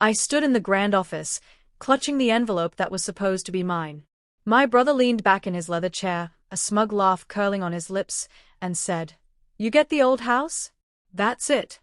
I stood in the grand office, clutching the envelope that was supposed to be mine. My brother leaned back in his leather chair, a smug laugh curling on his lips, and said, "You get the old house? That's it."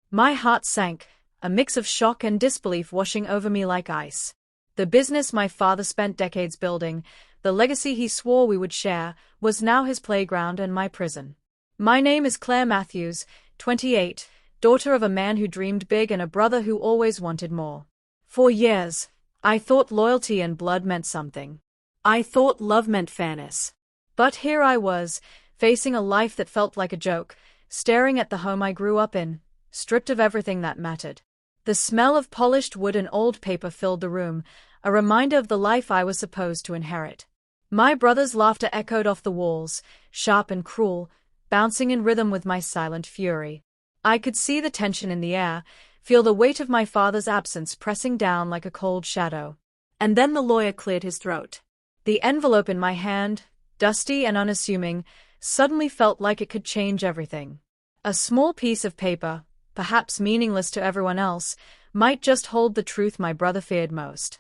My heart sank, a mix of shock and disbelief washing over me like ice. The business my father spent decades building, the legacy he swore we would share, was now his playground and my prison. My name is Claire Matthews, 28, daughter of a man who dreamed big and a brother who always wanted more. For years, I thought loyalty and blood meant something. I thought love meant fairness. But here I was, facing a life that felt like a joke, staring at the home I grew up in, stripped of everything that mattered. The smell of polished wood and old paper filled the room, a reminder of the life I was supposed to inherit. My brother's laughter echoed off the walls, sharp and cruel, bouncing in rhythm with my silent fury. I could see the tension in the air, feel the weight of my father's absence pressing down like a cold shadow. And then the lawyer cleared his throat. The envelope in my hand, dusty and unassuming, suddenly felt like it could change everything. A small piece of paper, perhaps meaningless to everyone else, might just hold the truth my brother feared most.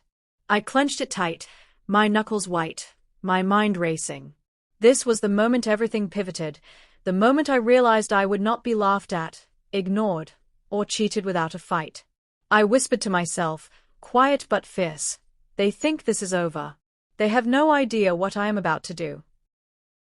I clenched it tight, my knuckles white, my mind racing. This was the moment everything pivoted, the moment I realized I would not be laughed at, ignored, or cheated without a fight. I whispered to myself, quiet but fierce, "They think this is over. They have no idea what I am about to do."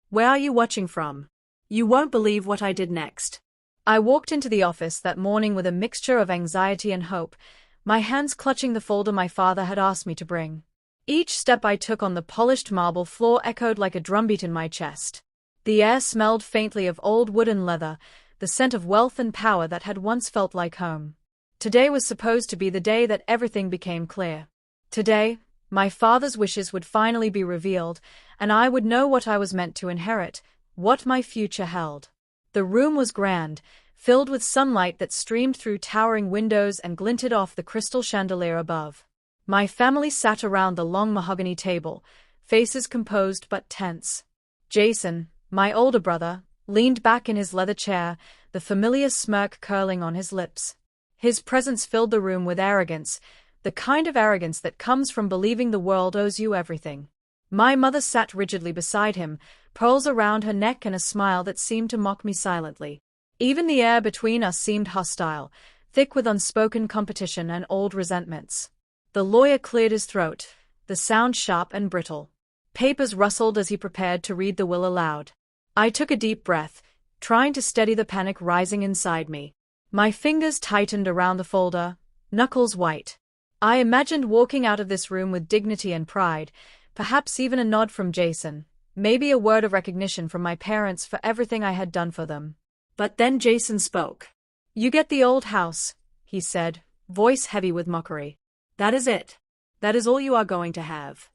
"Where are you watching from? You won't believe what I did next." I walked into the office that morning with a mixture of anxiety and hope, my hands clutching the folder my father had asked me to bring. Each step I took on the polished marble floor echoed like a drumbeat in my chest. The air smelled faintly of old wood and leather, the scent of wealth and power that had once felt like home. Today was supposed to be the day that everything became clear. Today, my father's wishes would finally be revealed, and I would know what I was meant to inherit, what my future held. The room was grand, filled with sunlight that streamed through towering windows and glinted off the crystal chandelier above. My family sat around the long mahogany table, faces composed but tense. Jason, my older brother, leaned back in his leather chair, the familiar smirk curling on his lips. His presence filled the room with arrogance, the kind of arrogance that comes from believing the world owes you everything. My mother sat rigidly beside him, pearls around her neck and a smile that seemed to mock me silently. Even the air between us seemed hostile, thick with unspoken competition and old resentments. The lawyer cleared his throat, the sound sharp and brittle. Papers rustled as he prepared to read the will aloud. I took a deep breath, trying to steady the panic rising inside me. My fingers tightened around the folder, knuckles white. I imagined walking out of this room with dignity and pride, perhaps even a nod from Jason, maybe a word of recognition from my parents for everything I had done for them. But then Jason spoke. "You get the old house," he said, voice heavy with mockery. "That is it. That is all you are going to have."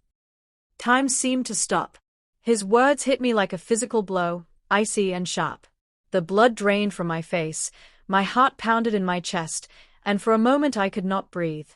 Time seemed to stop. His words hit me like a physical blow, icy and sharp. The blood drained from my face, my heart pounded in my chest, and for a moment I could not breathe.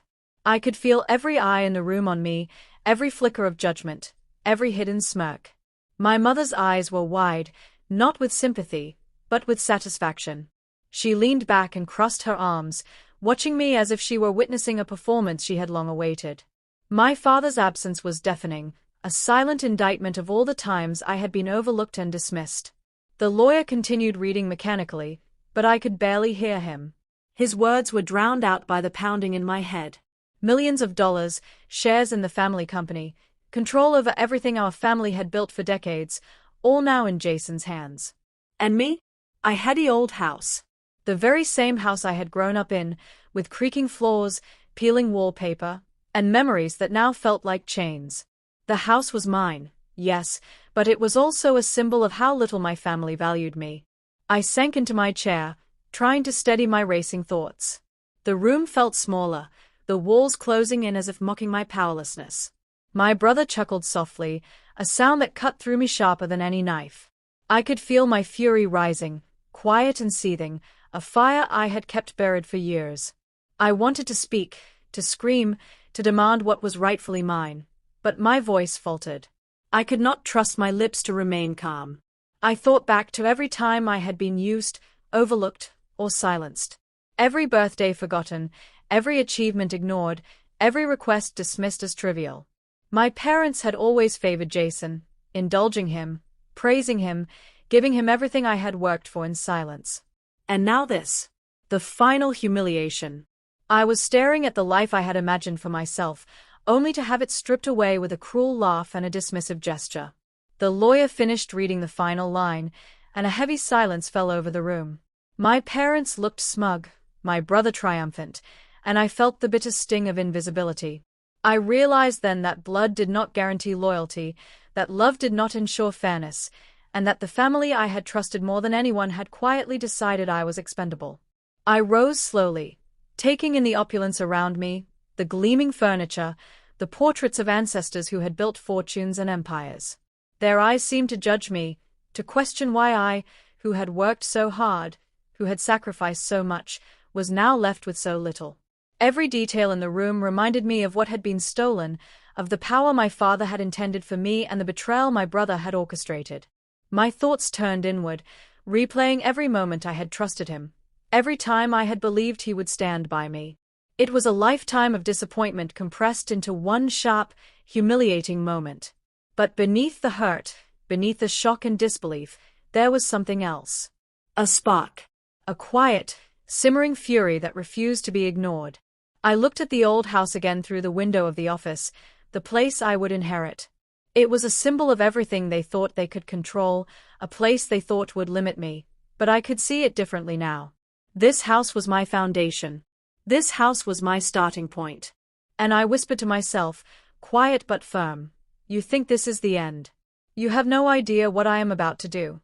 I could feel every eye in the room on me, every flicker of judgment, every hidden smirk. My mother's eyes were wide, not with sympathy, but with satisfaction. She leaned back and crossed her arms, watching me as if she were witnessing a performance she had long awaited. My father's absence was deafening, a silent indictment of all the times I had been overlooked and dismissed. The lawyer continued reading mechanically, but I could barely hear him. His words were drowned out by the pounding in my head. Millions of dollars, shares in the family company, control over everything our family had built for decades, all now in Jason's hands. And me? I had the old house. The very same house I had grown up in, with creaking floors, peeling wallpaper, and memories that now felt like chains. The house was mine, yes, but it was also a symbol of how little my family valued me. I sank into my chair, trying to steady my racing thoughts. The room felt smaller, the walls closing in as if mocking my powerlessness. My brother chuckled softly, a sound that cut through me sharper than any knife. I could feel my fury rising, quiet and seething, a fire I had kept buried for years. I wanted to speak, to scream, to demand what was rightfully mine, but my voice faltered. I could not trust my lips to remain calm. I thought back to every time I had been used, overlooked, or silenced. Every birthday forgotten, every achievement ignored, every request dismissed as trivial. My parents had always favored Jason, indulging him, praising him, giving him everything I had worked for in silence. And now this. The final humiliation. I was staring at the life I had imagined for myself, only to have it stripped away with a cruel laugh and a dismissive gesture. The lawyer finished reading the final line, and a heavy silence fell over the room. My parents looked smug, my brother triumphant, and I felt the bitter sting of invisibility. I realized then that blood did not guarantee loyalty, that love did not ensure fairness, and that the family I had trusted more than anyone had quietly decided I was expendable. I rose slowly, taking in the opulence around me, the gleaming furniture, the portraits of ancestors who had built fortunes and empires. Their eyes seemed to judge me, to question why I, who had worked so hard, who had sacrificed so much, was now left with so little. Every detail in the room reminded me of what had been stolen, of the power my father had intended for me and the betrayal my brother had orchestrated. My thoughts turned inward, replaying every moment I had trusted him, every time I had believed he would stand by me. It was a lifetime of disappointment compressed into one sharp, humiliating moment. But beneath the hurt, beneath the shock and disbelief, there was something else. A spark. A quiet, simmering fury that refused to be ignored. I looked at the old house again through the window of the office, the place I would inherit. It was a symbol of everything they thought they could control, a place they thought would limit me, but I could see it differently now. This house was my foundation. This house was my starting point. And I whispered to myself, quiet but firm, "You think this is the end. You have no idea what I am about to do."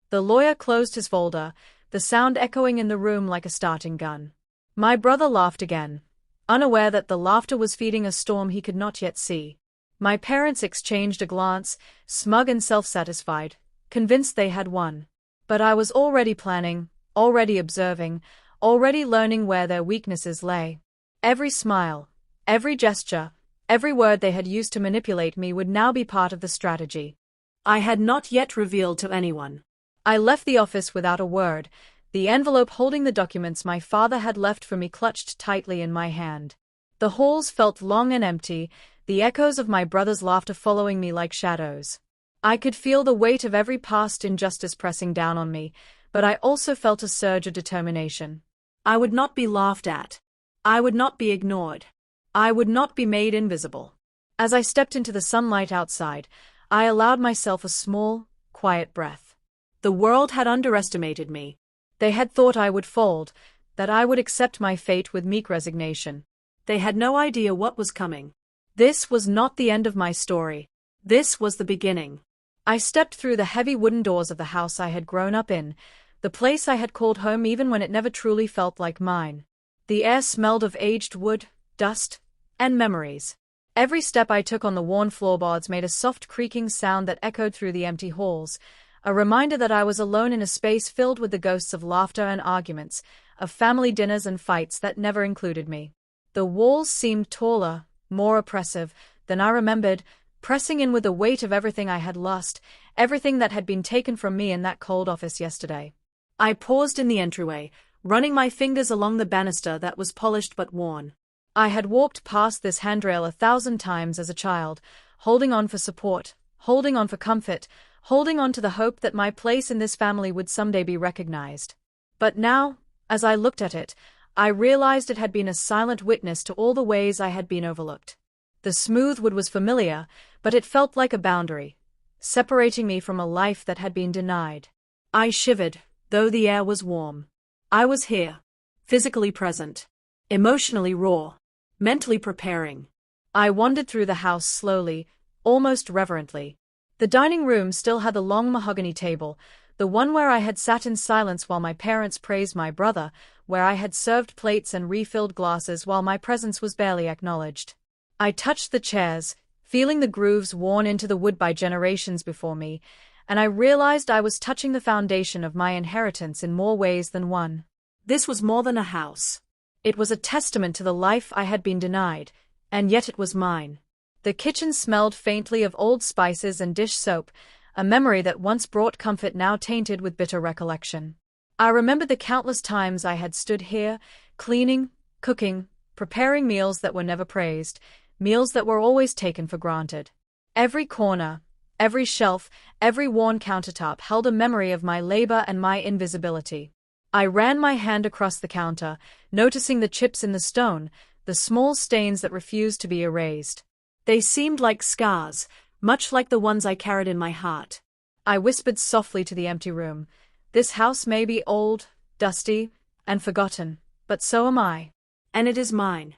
The lawyer closed his folder, the sound echoing in the room like a starting gun. My brother laughed again, unaware that the laughter was feeding a storm he could not yet see. My parents exchanged a glance, smug and self-satisfied, convinced they had won. But I was already planning, already observing, already learning where their weaknesses lay. Every smile, every gesture, every word they had used to manipulate me would now be part of the strategy I had not yet revealed to anyone. I left the office without a word, the envelope holding the documents my father had left for me clutched tightly in my hand. The halls felt long and empty, the echoes of my brother's laughter following me like shadows. I could feel the weight of every past injustice pressing down on me, but I also felt a surge of determination. I would not be laughed at. I would not be ignored. I would not be made invisible. As I stepped into the sunlight outside, I allowed myself a small, quiet breath. The world had underestimated me. They had thought I would fold, that I would accept my fate with meek resignation. They had no idea what was coming. This was not the end of my story. This was the beginning. I stepped through the heavy wooden doors of the house I had grown up in, the place I had called home even when it never truly felt like mine. The air smelled of aged wood, dust, and memories. Every step I took on the worn floorboards made a soft creaking sound that echoed through the empty halls, a reminder that I was alone in a space filled with the ghosts of laughter and arguments, of family dinners and fights that never included me. The walls seemed taller, more oppressive, than I remembered, pressing in with the weight of everything I had lost, everything that had been taken from me in that cold office yesterday. I paused in the entryway, running my fingers along the banister that was polished but worn. I had walked past this handrail 1,000 times as a child, holding on for support, holding on for comfort, holding on to the hope that my place in this family would someday be recognized. But now, as I looked at it, I realized it had been a silent witness to all the ways I had been overlooked. The smooth wood was familiar, but it felt like a boundary, separating me from a life that had been denied. I shivered, though the air was warm. I was here, physically present, emotionally raw, mentally preparing. I wandered through the house slowly, almost reverently. The dining room still had the long mahogany table, the one where I had sat in silence while my parents praised my brother, where I had served plates and refilled glasses while my presence was barely acknowledged. I touched the chairs, feeling the grooves worn into the wood by generations before me, and I realized I was touching the foundation of my inheritance in more ways than one. This was more than a house. It was a testament to the life I had been denied, and yet it was mine. The kitchen smelled faintly of old spices and dish soap, a memory that once brought comfort now tainted with bitter recollection. I remembered the countless times I had stood here, cleaning, cooking, preparing meals that were never praised, meals that were always taken for granted. Every corner, every shelf, every worn countertop held a memory of my labor and my invisibility. I ran my hand across the counter, noticing the chips in the stone, the small stains that refused to be erased. They seemed like scars, much like the ones I carried in my heart. I whispered softly to the empty room. This house may be old, dusty, and forgotten, but so am I. And it is mine.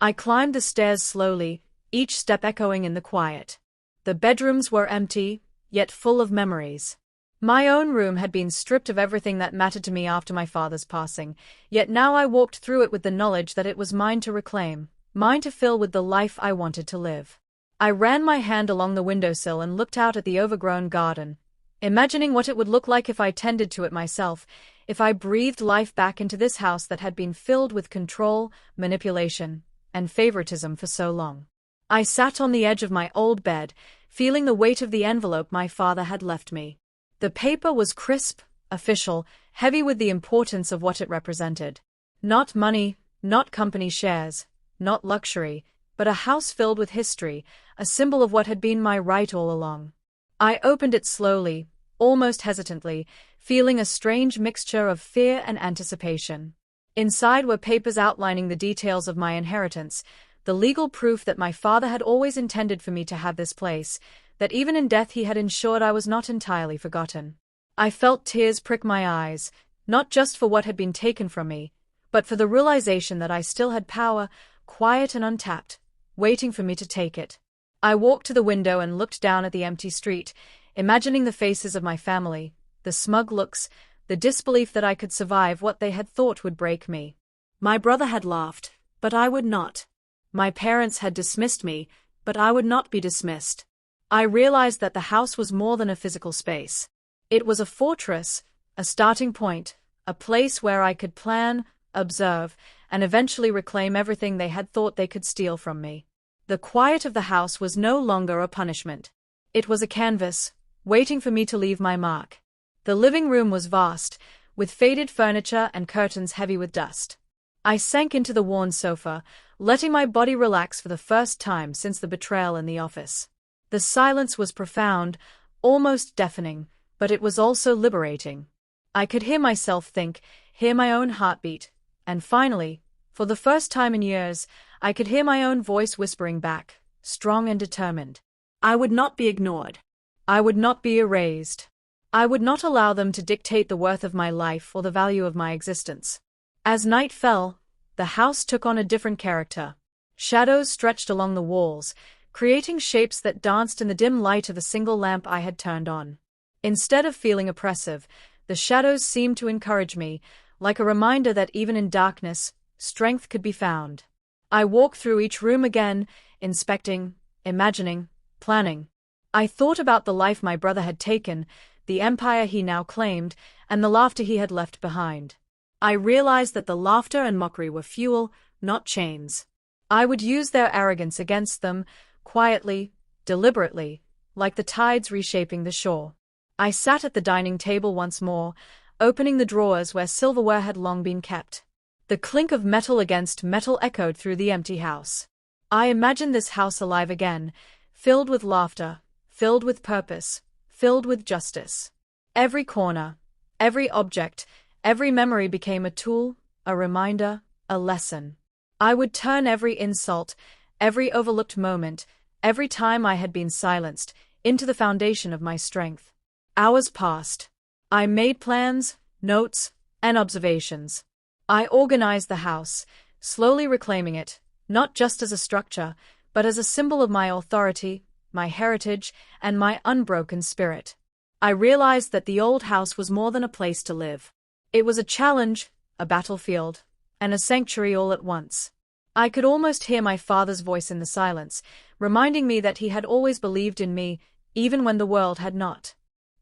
I climbed the stairs slowly, each step echoing in the quiet. The bedrooms were empty, yet full of memories. My own room had been stripped of everything that mattered to me after my father's passing, yet now I walked through it with the knowledge that it was mine to reclaim, mine to fill with the life I wanted to live. I ran my hand along the windowsill and looked out at the overgrown garden, imagining what it would look like if I tended to it myself, if I breathed life back into this house that had been filled with control, manipulation, and favoritism for so long. I sat on the edge of my old bed, feeling the weight of the envelope my father had left me. The paper was crisp, official, heavy with the importance of what it represented. Not money, not company shares, not luxury, but a house filled with history, a symbol of what had been my right all along. I opened it slowly, almost hesitantly, feeling a strange mixture of fear and anticipation. Inside were papers outlining the details of my inheritance, the legal proof that my father had always intended for me to have this place, that even in death he had ensured I was not entirely forgotten. I felt tears prick my eyes, not just for what had been taken from me, but for the realization that I still had power, quiet and untapped, waiting for me to take it. I walked to the window and looked down at the empty street, imagining the faces of my family, the smug looks, the disbelief that I could survive what they had thought would break me. My brother had laughed, but I would not. My parents had dismissed me, but I would not be dismissed. I realized that the house was more than a physical space. It was a fortress, a starting point, a place where I could plan, observe, and eventually reclaim everything they had thought they could steal from me. The quiet of the house was no longer a punishment. It was a canvas, waiting for me to leave my mark. The living room was vast, with faded furniture and curtains heavy with dust. I sank into the worn sofa, letting my body relax for the first time since the betrayal in the office. The silence was profound, almost deafening, but it was also liberating. I could hear myself think, hear my own heartbeat, and finally, for the first time in years, I could hear my own voice whispering back, strong and determined. I would not be ignored. I would not be erased. I would not allow them to dictate the worth of my life or the value of my existence. As night fell, the house took on a different character. Shadows stretched along the walls, creating shapes that danced in the dim light of a single lamp I had turned on. Instead of feeling oppressive, the shadows seemed to encourage me, like a reminder that even in darkness, strength could be found. I walked through each room again, inspecting, imagining, planning. I thought about the life my brother had taken, the empire he now claimed, and the laughter he had left behind. I realized that the laughter and mockery were fuel, not chains. I would use their arrogance against them, quietly, deliberately, like the tides reshaping the shore. I sat at the dining table once more, opening the drawers where silverware had long been kept. The clink of metal against metal echoed through the empty house. I imagined this house alive again, filled with laughter, filled with purpose, filled with justice. Every corner, every object, every memory became a tool, a reminder, a lesson. I would turn every insult, every overlooked moment, every time I had been silenced, into the foundation of my strength. Hours passed. I made plans, notes, and observations. I organized the house, slowly reclaiming it, not just as a structure, but as a symbol of my authority, my heritage, and my unbroken spirit. I realized that the old house was more than a place to live. It was a challenge, a battlefield, and a sanctuary all at once. I could almost hear my father's voice in the silence, reminding me that he had always believed in me, even when the world had not.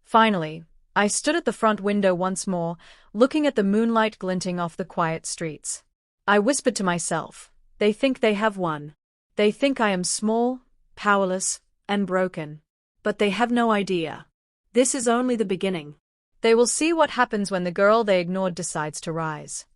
Finally, I stood at the front window once more, looking at the moonlight glinting off the quiet streets. I whispered to myself, "They think they have won. They think I am small, powerless, and broken. But they have no idea. This is only the beginning. They will see what happens when the girl they ignored decides to rise."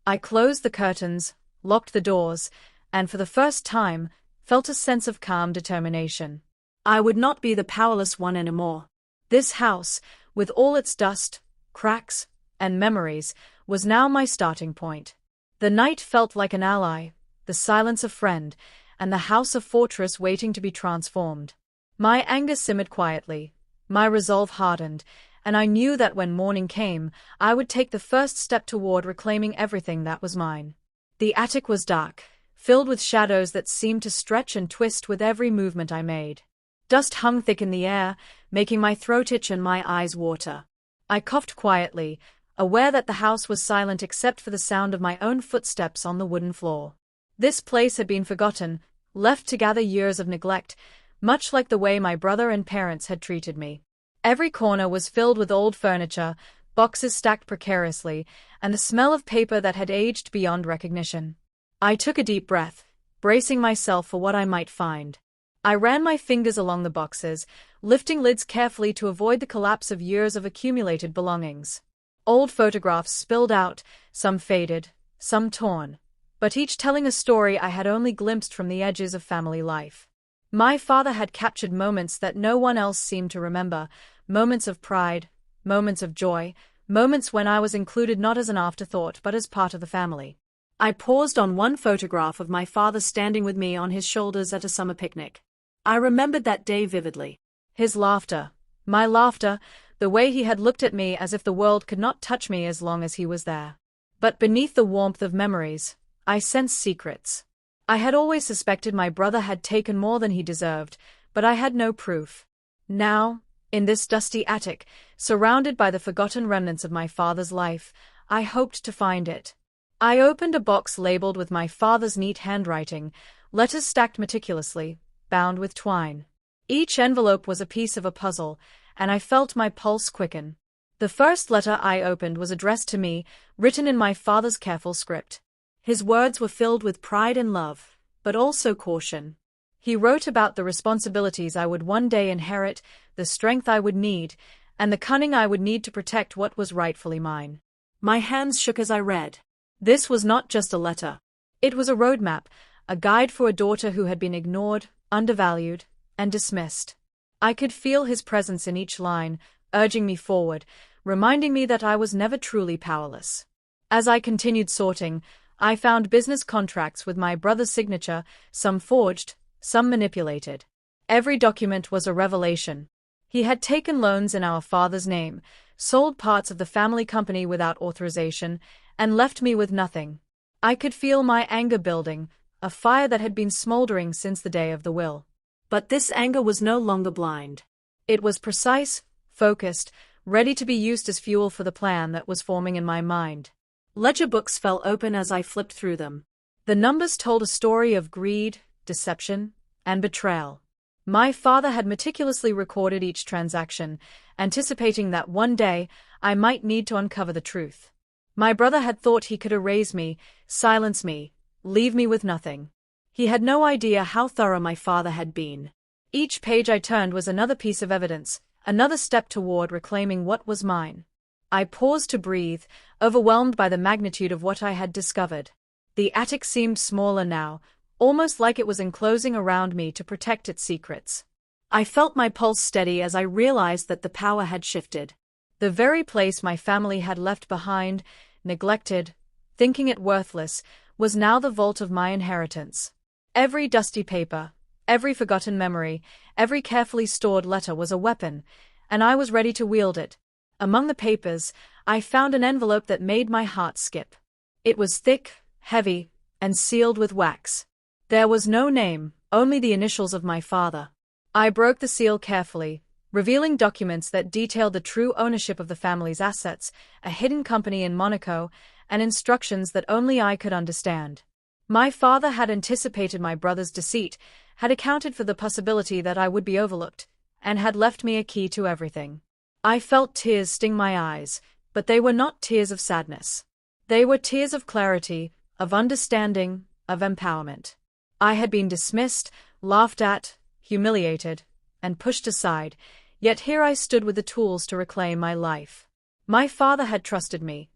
I closed the curtains, locked the doors, and for the first time, felt a sense of calm determination. I would not be the powerless one anymore. This house, with all its dust, cracks, and memories, was now my starting point. The night felt like an ally, the silence a friend, and the house a fortress waiting to be transformed. My anger simmered quietly, my resolve hardened, and I knew that when morning came, I would take the first step toward reclaiming everything that was mine. The attic was dark, filled with shadows that seemed to stretch and twist with every movement I made. Dust hung thick in the air, making my throat itch and my eyes water. I coughed quietly, aware that the house was silent except for the sound of my own footsteps on the wooden floor. This place had been forgotten, left to gather years of neglect, much like the way my brother and parents had treated me. Every corner was filled with old furniture, boxes stacked precariously, and the smell of paper that had aged beyond recognition. I took a deep breath, bracing myself for what I might find. I ran my fingers along the boxes, lifting lids carefully to avoid the collapse of years of accumulated belongings. Old photographs spilled out, some faded, some torn, but each telling a story I had only glimpsed from the edges of family life. My father had captured moments that no one else seemed to remember, moments of pride, moments of joy, moments when I was included not as an afterthought but as part of the family. I paused on one photograph of my father standing with me on his shoulders at a summer picnic. I remembered that day vividly. His laughter, my laughter, the way he had looked at me as if the world could not touch me as long as he was there. But beneath the warmth of memories, I sensed secrets. I had always suspected my brother had taken more than he deserved, but I had no proof. Now, in this dusty attic, surrounded by the forgotten remnants of my father's life, I hoped to find it. I opened a box labeled with my father's neat handwriting, letters stacked meticulously, bound with twine. Each envelope was a piece of a puzzle, and I felt my pulse quicken. The first letter I opened was addressed to me, written in my father's careful script. His words were filled with pride and love, but also caution. He wrote about the responsibilities I would one day inherit, the strength I would need, and the cunning I would need to protect what was rightfully mine. My hands shook as I read. This was not just a letter. It was a roadmap, a guide for a daughter who had been ignored, undervalued, and dismissed. I could feel his presence in each line, urging me forward, reminding me that I was never truly powerless. As I continued sorting, I found business contracts with my brother's signature, some forged, some manipulated. Every document was a revelation. He had taken loans in our father's name, sold parts of the family company without authorization, and left me with nothing. I could feel my anger building, a fire that had been smoldering since the day of the will. But this anger was no longer blind. It was precise, focused, ready to be used as fuel for the plan that was forming in my mind. Ledger books fell open as I flipped through them. The numbers told a story of greed, deception, and betrayal. My father had meticulously recorded each transaction, anticipating that one day I might need to uncover the truth. My brother had thought he could erase me, silence me, leave me with nothing. He had no idea how thorough my father had been. Each page I turned was another piece of evidence, another step toward reclaiming what was mine. I paused to breathe, overwhelmed by the magnitude of what I had discovered. The attic seemed smaller now, almost like it was enclosing around me to protect its secrets. I felt my pulse steady as I realized that the power had shifted. The very place my family had left behind, neglected, thinking it worthless, was now the vault of my inheritance. Every dusty paper, every forgotten memory, every carefully stored letter was a weapon, and I was ready to wield it. Among the papers, I found an envelope that made my heart skip. It was thick, heavy, and sealed with wax. There was no name, only the initials of my father. I broke the seal carefully, revealing documents that detailed the true ownership of the family's assets, a hidden company in Monaco, and instructions that only I could understand. My father had anticipated my brother's deceit, had accounted for the possibility that I would be overlooked, and had left me a key to everything. I felt tears sting my eyes, but they were not tears of sadness. They were tears of clarity, of understanding, of empowerment. I had been dismissed, laughed at, humiliated, and pushed aside, yet here I stood with the tools to reclaim my life. My father had trusted me,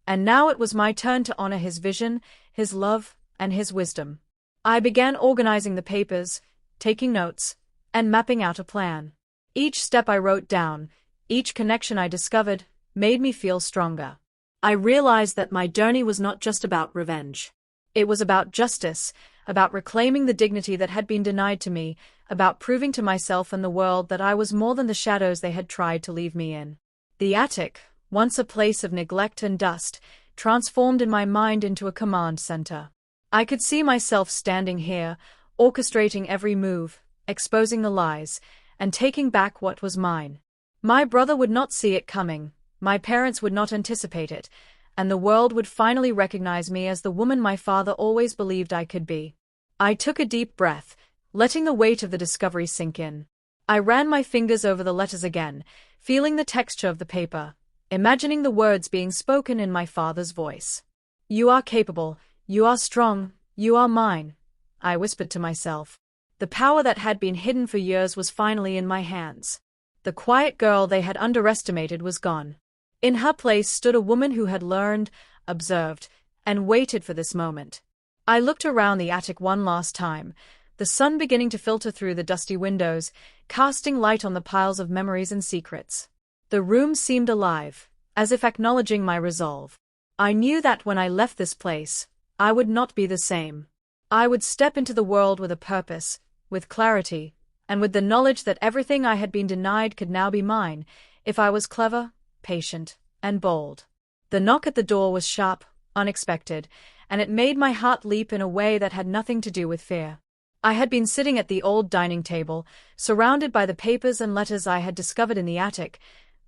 And now it was my turn to honor his vision, his love, and his wisdom. I began organizing the papers, taking notes, and mapping out a plan. Each step I wrote down, each connection I discovered, made me feel stronger. I realized that my journey was not just about revenge. It was about justice, about reclaiming the dignity that had been denied to me, about proving to myself and the world that I was more than the shadows they had tried to leave me in. The attic, once a place of neglect and dust, transformed in my mind into a command center. I could see myself standing here, orchestrating every move, exposing the lies, and taking back what was mine. My brother would not see it coming, my parents would not anticipate it, and the world would finally recognize me as the woman my father always believed I could be. I took a deep breath, letting the weight of the discovery sink in. I ran my fingers over the letters again, feeling the texture of the paper, imagining the words being spoken in my father's voice. "You are capable, you are strong, you are mine," I whispered to myself. The power that had been hidden for years was finally in my hands. The quiet girl they had underestimated was gone. In her place stood a woman who had learned, observed, and waited for this moment. I looked around the attic one last time, the sun beginning to filter through the dusty windows, casting light on the piles of memories and secrets. The room seemed alive, as if acknowledging my resolve. I knew that when I left this place, I would not be the same. I would step into the world with a purpose, with clarity, and with the knowledge that everything I had been denied could now be mine, if I was clever, patient, and bold. The knock at the door was sharp, unexpected, and it made my heart leap in a way that had nothing to do with fear. I had been sitting at the old dining table, surrounded by the papers and letters I had discovered in the attic,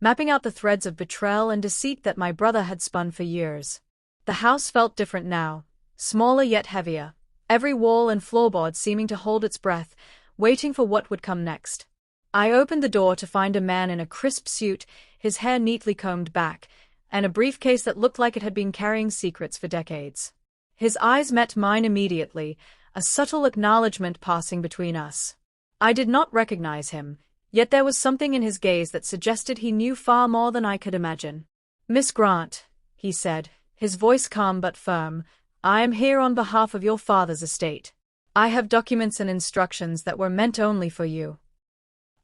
mapping out the threads of betrayal and deceit that my brother had spun for years. The house felt different now, smaller yet heavier, every wall and floorboard seeming to hold its breath, waiting for what would come next. I opened the door to find a man in a crisp suit, his hair neatly combed back, and a briefcase that looked like it had been carrying secrets for decades. His eyes met mine immediately, a subtle acknowledgement passing between us. I did not recognize him, yet there was something in his gaze that suggested he knew far more than I could imagine. "Miss Grant," he said, his voice calm but firm, "I am here on behalf of your father's estate. I have documents and instructions that were meant only for you."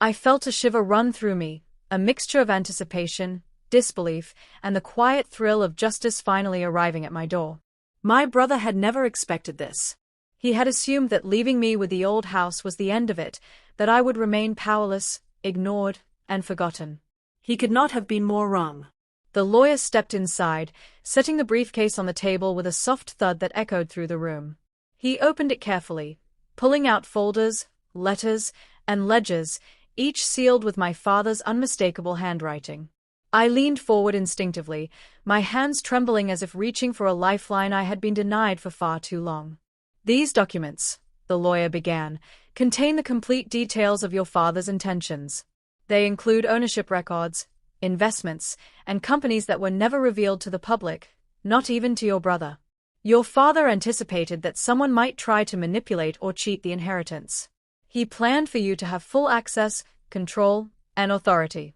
I felt a shiver run through me, a mixture of anticipation, disbelief, and the quiet thrill of justice finally arriving at my door. My brother had never expected this. He had assumed that leaving me with the old house was the end of it, that I would remain powerless, ignored, and forgotten. He could not have been more wrong. The lawyer stepped inside, setting the briefcase on the table with a soft thud that echoed through the room. He opened it carefully, pulling out folders, letters, and ledgers, each sealed with my father's unmistakable handwriting. I leaned forward instinctively, my hands trembling as if reaching for a lifeline I had been denied for far too long. "These documents," the lawyer began, "contain the complete details of your father's intentions. They include ownership records, investments, and companies that were never revealed to the public, not even to your brother. Your father anticipated that someone might try to manipulate or cheat the inheritance. He planned for you to have full access, control, and authority."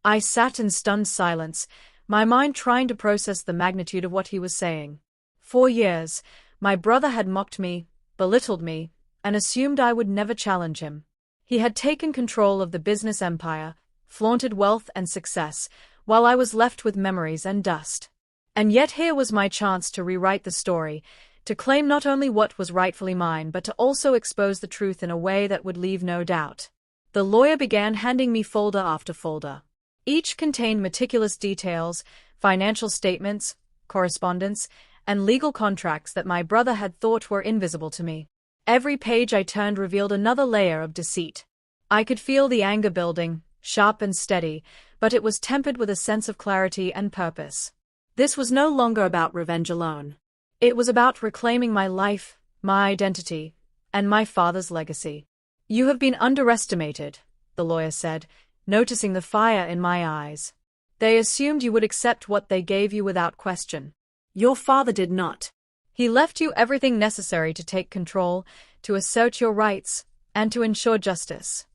I sat in stunned silence, my mind trying to process the magnitude of what he was saying. For years, my brother had mocked me, belittled me, and assumed I would never challenge him. He had taken control of the business empire, flaunted wealth and success, while I was left with memories and dust. And yet here was my chance to rewrite the story, to claim not only what was rightfully mine but to also expose the truth in a way that would leave no doubt. The lawyer began handing me folder after folder. Each contained meticulous details, financial statements, correspondence, and legal contracts that my brother had thought were invisible to me. Every page I turned revealed another layer of deceit. I could feel the anger building, sharp and steady, but it was tempered with a sense of clarity and purpose. This was no longer about revenge alone. It was about reclaiming my life, my identity, and my father's legacy. "You have been underestimated," the lawyer said, noticing the fire in my eyes. "They assumed you would accept what they gave you without question. Your father did not. He left you everything necessary to take control, to assert your rights, and to ensure justice."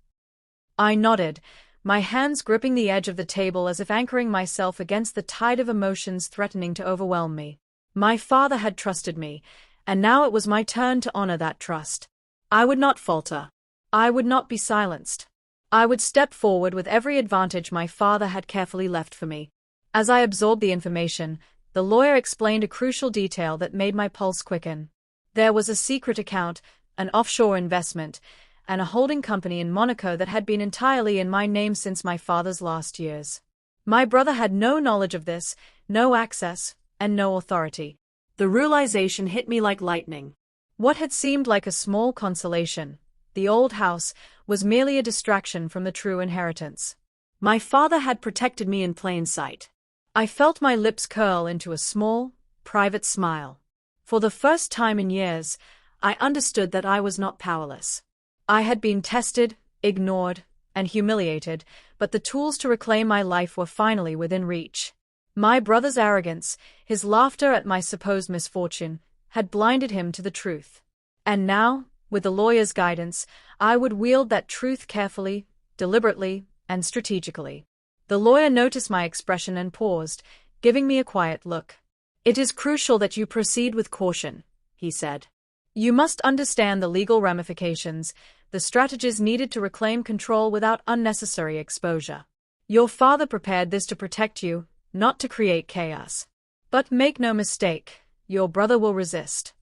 I nodded, my hands gripping the edge of the table as if anchoring myself against the tide of emotions threatening to overwhelm me. My father had trusted me, and now it was my turn to honor that trust. I would not falter. I would not be silenced. I would step forward with every advantage my father had carefully left for me. As I absorbed the information, the lawyer explained a crucial detail that made my pulse quicken. There was a secret account, an offshore investment, and a holding company in Monaco that had been entirely in my name since my father's last years. My brother had no knowledge of this, no access, and no authority. The realization hit me like lightning. What had seemed like a small consolation, the old house, was merely a distraction from the true inheritance. My father had protected me in plain sight. I felt my lips curl into a small, private smile. For the first time in years, I understood that I was not powerless. I had been tested, ignored, and humiliated, but the tools to reclaim my life were finally within reach. My brother's arrogance, his laughter at my supposed misfortune, had blinded him to the truth. And now, with the lawyer's guidance, I would wield that truth carefully, deliberately, and strategically. The lawyer noticed my expression and paused, giving me a quiet look. "It is crucial that you proceed with caution," he said. "You must understand the legal ramifications, the strategies needed to reclaim control without unnecessary exposure. Your father prepared this to protect you, not to create chaos. But make no mistake, your brother will resist."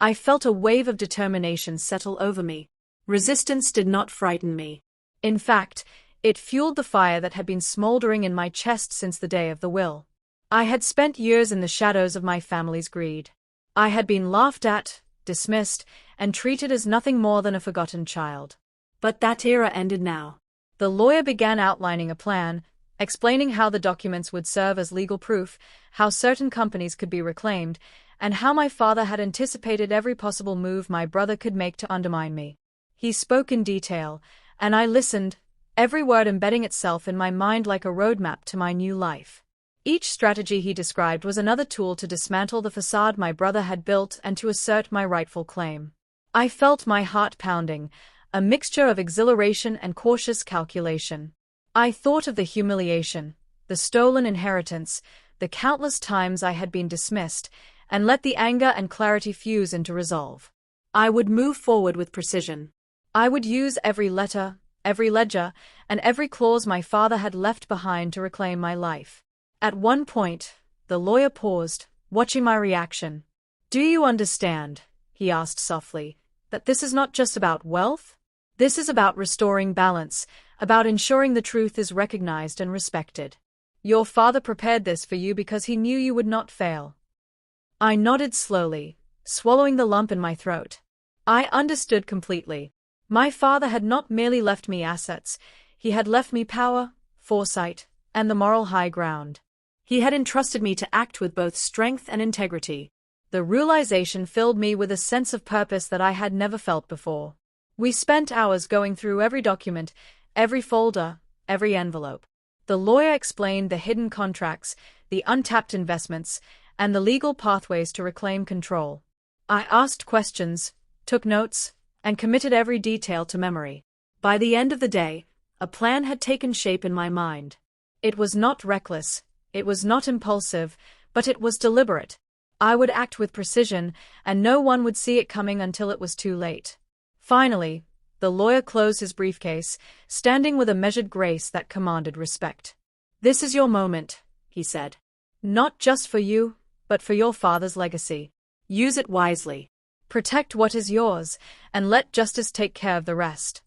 I felt a wave of determination settle over me. Resistance did not frighten me. In fact, it fueled the fire that had been smoldering in my chest since the day of the will. I had spent years in the shadows of my family's greed. I had been laughed at, dismissed, and treated as nothing more than a forgotten child. But that era ended now. The lawyer began outlining a plan, explaining how the documents would serve as legal proof, how certain companies could be reclaimed, and how my father had anticipated every possible move my brother could make to undermine me. He spoke in detail, and I listened, every word embedding itself in my mind like a roadmap to my new life. Each strategy he described was another tool to dismantle the facade my brother had built and to assert my rightful claim. I felt my heart pounding, a mixture of exhilaration and cautious calculation. I thought of the humiliation, the stolen inheritance, the countless times I had been dismissed, and let the anger and clarity fuse into resolve. I would move forward with precision. I would use every letter, every ledger, and every clause my father had left behind to reclaim my life. At one point, the lawyer paused, watching my reaction. "Do you understand," he asked softly, "that this is not just about wealth? This is about restoring balance, about ensuring the truth is recognized and respected. Your father prepared this for you because he knew you would not fail." I nodded slowly, swallowing the lump in my throat. I understood completely. My father had not merely left me assets, he had left me power, foresight, and the moral high ground. He had entrusted me to act with both strength and integrity. The realization filled me with a sense of purpose that I had never felt before. We spent hours going through every document, every folder, every envelope. The lawyer explained the hidden contracts, the untapped investments, and the legal pathways to reclaim control. I asked questions, took notes, and committed every detail to memory. By the end of the day, a plan had taken shape in my mind. It was not reckless, it was not impulsive, but it was deliberate. I would act with precision, and no one would see it coming until it was too late. Finally, the lawyer closed his briefcase, standing with a measured grace that commanded respect. "This is your moment," he said. "Not just for you, but for your father's legacy. Use it wisely. Protect what is yours, and let justice take care of the rest."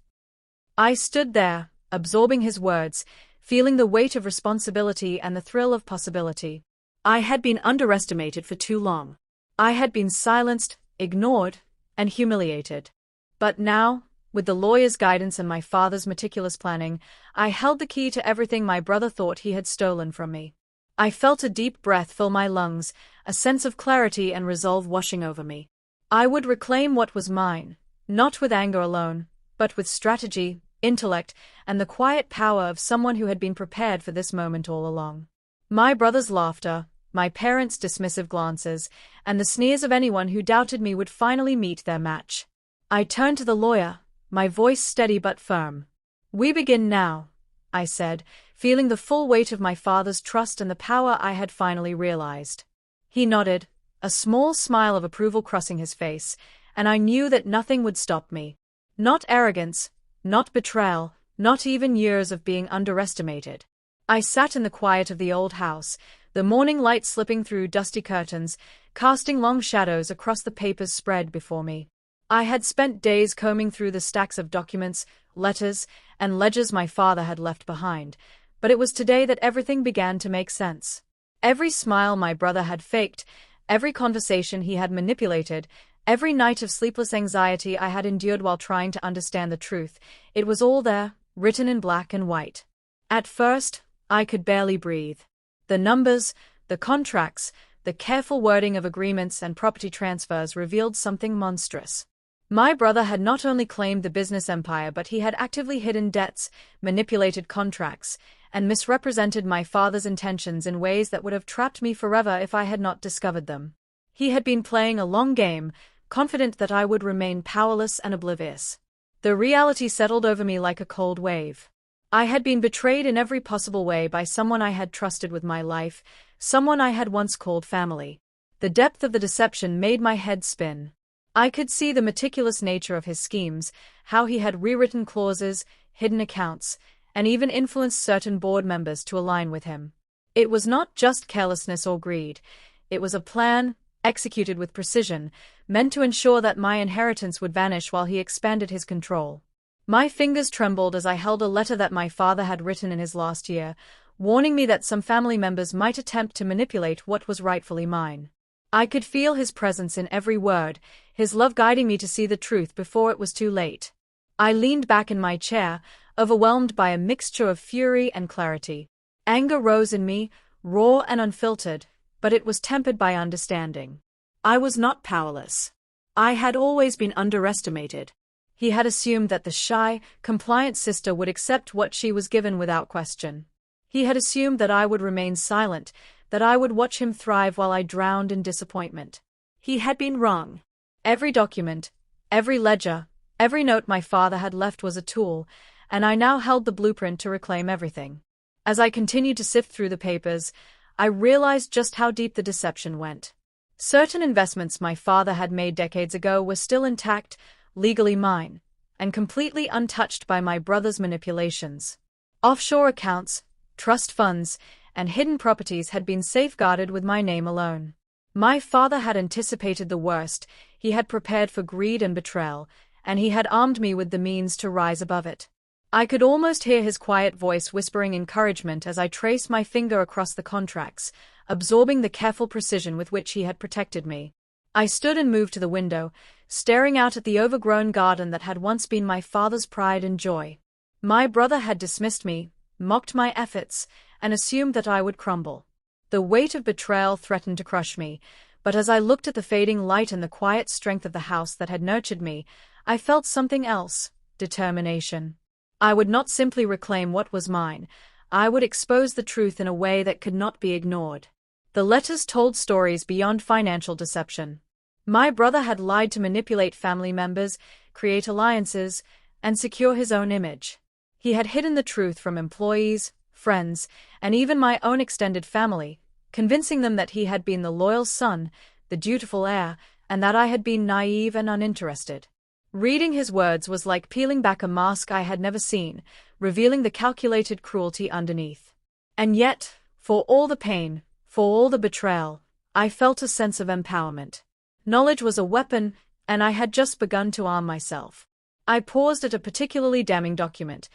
I stood there, absorbing his words, feeling the weight of responsibility and the thrill of possibility. I had been underestimated for too long. I had been silenced, ignored, and humiliated. But now, with the lawyer's guidance and my father's meticulous planning, I held the key to everything my brother thought he had stolen from me. I felt a deep breath fill my lungs, a sense of clarity and resolve washing over me. I would reclaim what was mine, not with anger alone, but with strategy, intellect, and the quiet power of someone who had been prepared for this moment all along. My brother's laughter, my parents' dismissive glances, and the sneers of anyone who doubted me would finally meet their match. I turned to the lawyer, my voice steady but firm. "We begin now. I said, feeling the full weight of my father's trust and the power I had finally realized. He nodded, a small smile of approval crossing his face, and I knew that nothing would stop me. Not arrogance, not betrayal, not even years of being underestimated. I sat in the quiet of the old house, the morning light slipping through dusty curtains, casting long shadows across the papers spread before me. I had spent days combing through the stacks of documents, letters, and ledgers my father had left behind, but it was today that everything began to make sense. Every smile my brother had faked, every conversation he had manipulated, every night of sleepless anxiety I had endured while trying to understand the truth, it was all there, written in black and white. At first, I could barely breathe. The numbers, the contracts, the careful wording of agreements and property transfers revealed something monstrous. My brother had not only claimed the business empire, but he had actively hidden debts, manipulated contracts, and misrepresented my father's intentions in ways that would have trapped me forever if I had not discovered them. He had been playing a long game, confident that I would remain powerless and oblivious. The reality settled over me like a cold wave. I had been betrayed in every possible way by someone I had trusted with my life, someone I had once called family. The depth of the deception made my head spin. I could see the meticulous nature of his schemes, how he had rewritten clauses, hidden accounts, and even influenced certain board members to align with him. It was not just carelessness or greed. It was a plan, executed with precision, meant to ensure that my inheritance would vanish while he expanded his control. My fingers trembled as I held a letter that my father had written in his last year, warning me that some family members might attempt to manipulate what was rightfully mine. I could feel his presence in every word, his love guiding me to see the truth before it was too late. I leaned back in my chair, overwhelmed by a mixture of fury and clarity. Anger rose in me, raw and unfiltered, but it was tempered by understanding. I was not powerless. I had always been underestimated. He had assumed that the shy, compliant sister would accept what she was given without question. He had assumed that I would remain silent, that I would watch him thrive while I drowned in disappointment. He had been wrong. Every document, every ledger, every note my father had left was a tool, and I now held the blueprint to reclaim everything. As I continued to sift through the papers, I realized just how deep the deception went. Certain investments my father had made decades ago were still intact, legally mine, and completely untouched by my brother's manipulations. Offshore accounts, trust funds, and hidden properties had been safeguarded with my name alone. My father had anticipated the worst, he had prepared for greed and betrayal, and he had armed me with the means to rise above it. I could almost hear his quiet voice whispering encouragement as I traced my finger across the contracts, absorbing the careful precision with which he had protected me. I stood and moved to the window, staring out at the overgrown garden that had once been my father's pride and joy. My brother had dismissed me, mocked my efforts, and assumed that I would crumble. The weight of betrayal threatened to crush me, but as I looked at the fading light and the quiet strength of the house that had nurtured me, I felt something else: determination. I would not simply reclaim what was mine, I would expose the truth in a way that could not be ignored. The letters told stories beyond financial deception. My brother had lied to manipulate family members, create alliances, and secure his own image. He had hidden the truth from employees, friends, and even my own extended family, convincing them that he had been the loyal son, the dutiful heir, and that I had been naive and uninterested. Reading his words was like peeling back a mask I had never seen, revealing the calculated cruelty underneath. And yet, for all the pain, for all the betrayal, I felt a sense of empowerment. Knowledge was a weapon, and I had just begun to arm myself. I paused at a particularly damning document,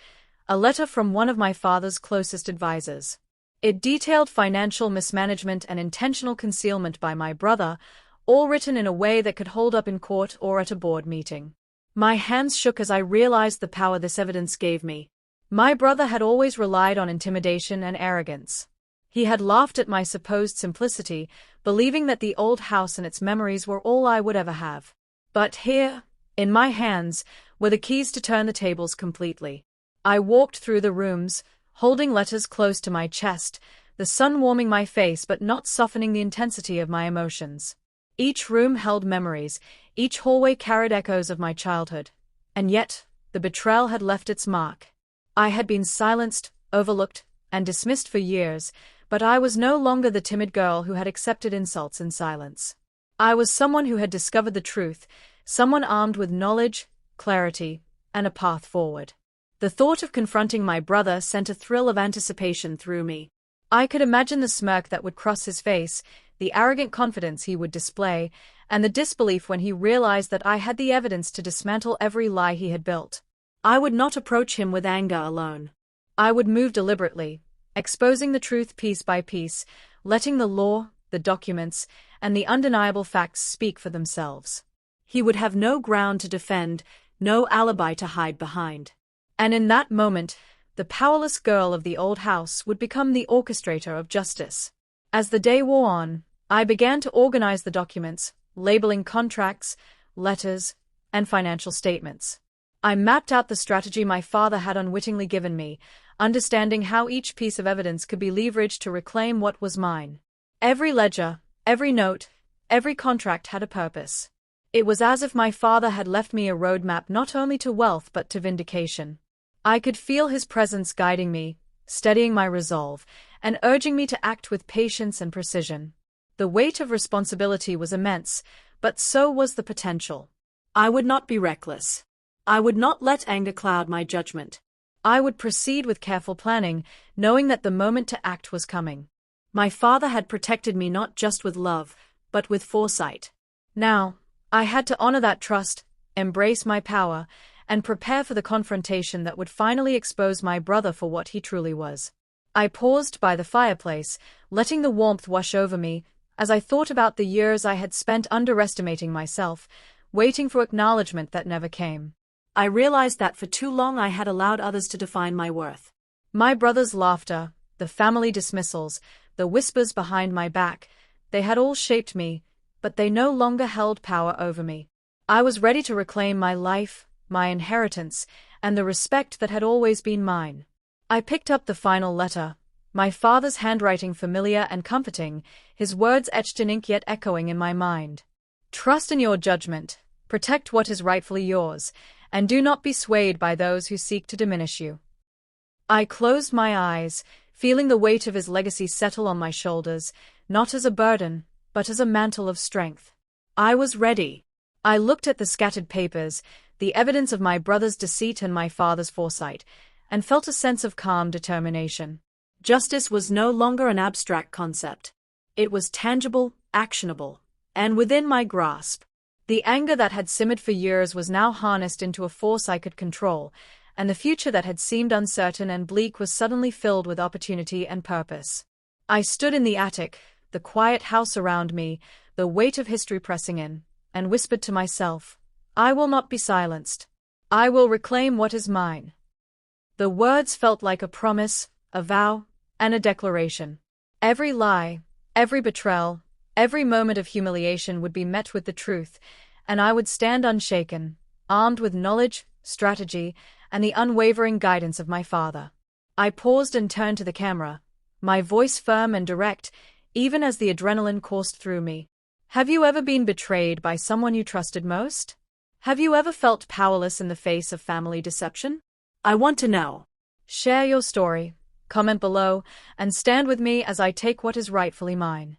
a letter from one of my father's closest advisors. It detailed financial mismanagement and intentional concealment by my brother, all written in a way that could hold up in court or at a board meeting. My hands shook as I realized the power this evidence gave me. My brother had always relied on intimidation and arrogance. He had laughed at my supposed simplicity, believing that the old house and its memories were all I would ever have. But here, in my hands, were the keys to turn the tables completely. I walked through the rooms, holding letters close to my chest, the sun warming my face but not softening the intensity of my emotions. Each room held memories, each hallway carried echoes of my childhood. And yet, the betrayal had left its mark. I had been silenced, overlooked, and dismissed for years, but I was no longer the timid girl who had accepted insults in silence. I was someone who had discovered the truth, someone armed with knowledge, clarity, and a path forward. The thought of confronting my brother sent a thrill of anticipation through me. I could imagine the smirk that would cross his face, the arrogant confidence he would display, and the disbelief when he realized that I had the evidence to dismantle every lie he had built. I would not approach him with anger alone. I would move deliberately, exposing the truth piece by piece, letting the law, the documents, and the undeniable facts speak for themselves. He would have no ground to defend, no alibi to hide behind. And in that moment, the powerless girl of the old house would become the orchestrator of justice. As the day wore on, I began to organize the documents, labeling contracts, letters, and financial statements. I mapped out the strategy my father had unwittingly given me, understanding how each piece of evidence could be leveraged to reclaim what was mine. Every ledger, every note, every contract had a purpose. It was as if my father had left me a roadmap not only to wealth but to vindication. I could feel his presence guiding me, steadying my resolve, and urging me to act with patience and precision. The weight of responsibility was immense, but so was the potential. I would not be reckless. I would not let anger cloud my judgment. I would proceed with careful planning, knowing that the moment to act was coming. My father had protected me not just with love, but with foresight. Now, I had to honor that trust, embrace my power, and prepare for the confrontation that would finally expose my brother for what he truly was. I paused by the fireplace, letting the warmth wash over me, as I thought about the years I had spent underestimating myself, waiting for acknowledgement that never came. I realized that for too long I had allowed others to define my worth. My brother's laughter, the family dismissals, the whispers behind my back, they had all shaped me, but they no longer held power over me. I was ready to reclaim my life, my inheritance, and the respect that had always been mine. I picked up the final letter, my father's handwriting familiar and comforting, his words etched in ink yet echoing in my mind. Trust in your judgment, protect what is rightfully yours, and do not be swayed by those who seek to diminish you. I closed my eyes, feeling the weight of his legacy settle on my shoulders, not as a burden, but as a mantle of strength. I was ready. I looked at the scattered papers, the evidence of my brother's deceit and my father's foresight, and felt a sense of calm determination. Justice was no longer an abstract concept. It was tangible, actionable, and within my grasp. The anger that had simmered for years was now harnessed into a force I could control, and the future that had seemed uncertain and bleak was suddenly filled with opportunity and purpose. I stood in the attic, the quiet house around me, the weight of history pressing in, and whispered to myself, I will not be silenced. I will reclaim what is mine. The words felt like a promise, a vow, and a declaration. Every lie, every betrayal, every moment of humiliation would be met with the truth, and I would stand unshaken, armed with knowledge, strategy, and the unwavering guidance of my father. I paused and turned to the camera, my voice firm and direct, even as the adrenaline coursed through me. Have you ever been betrayed by someone you trusted most? Have you ever felt powerless in the face of family deception? I want to know. Share your story, comment below, and stand with me as I take what is rightfully mine.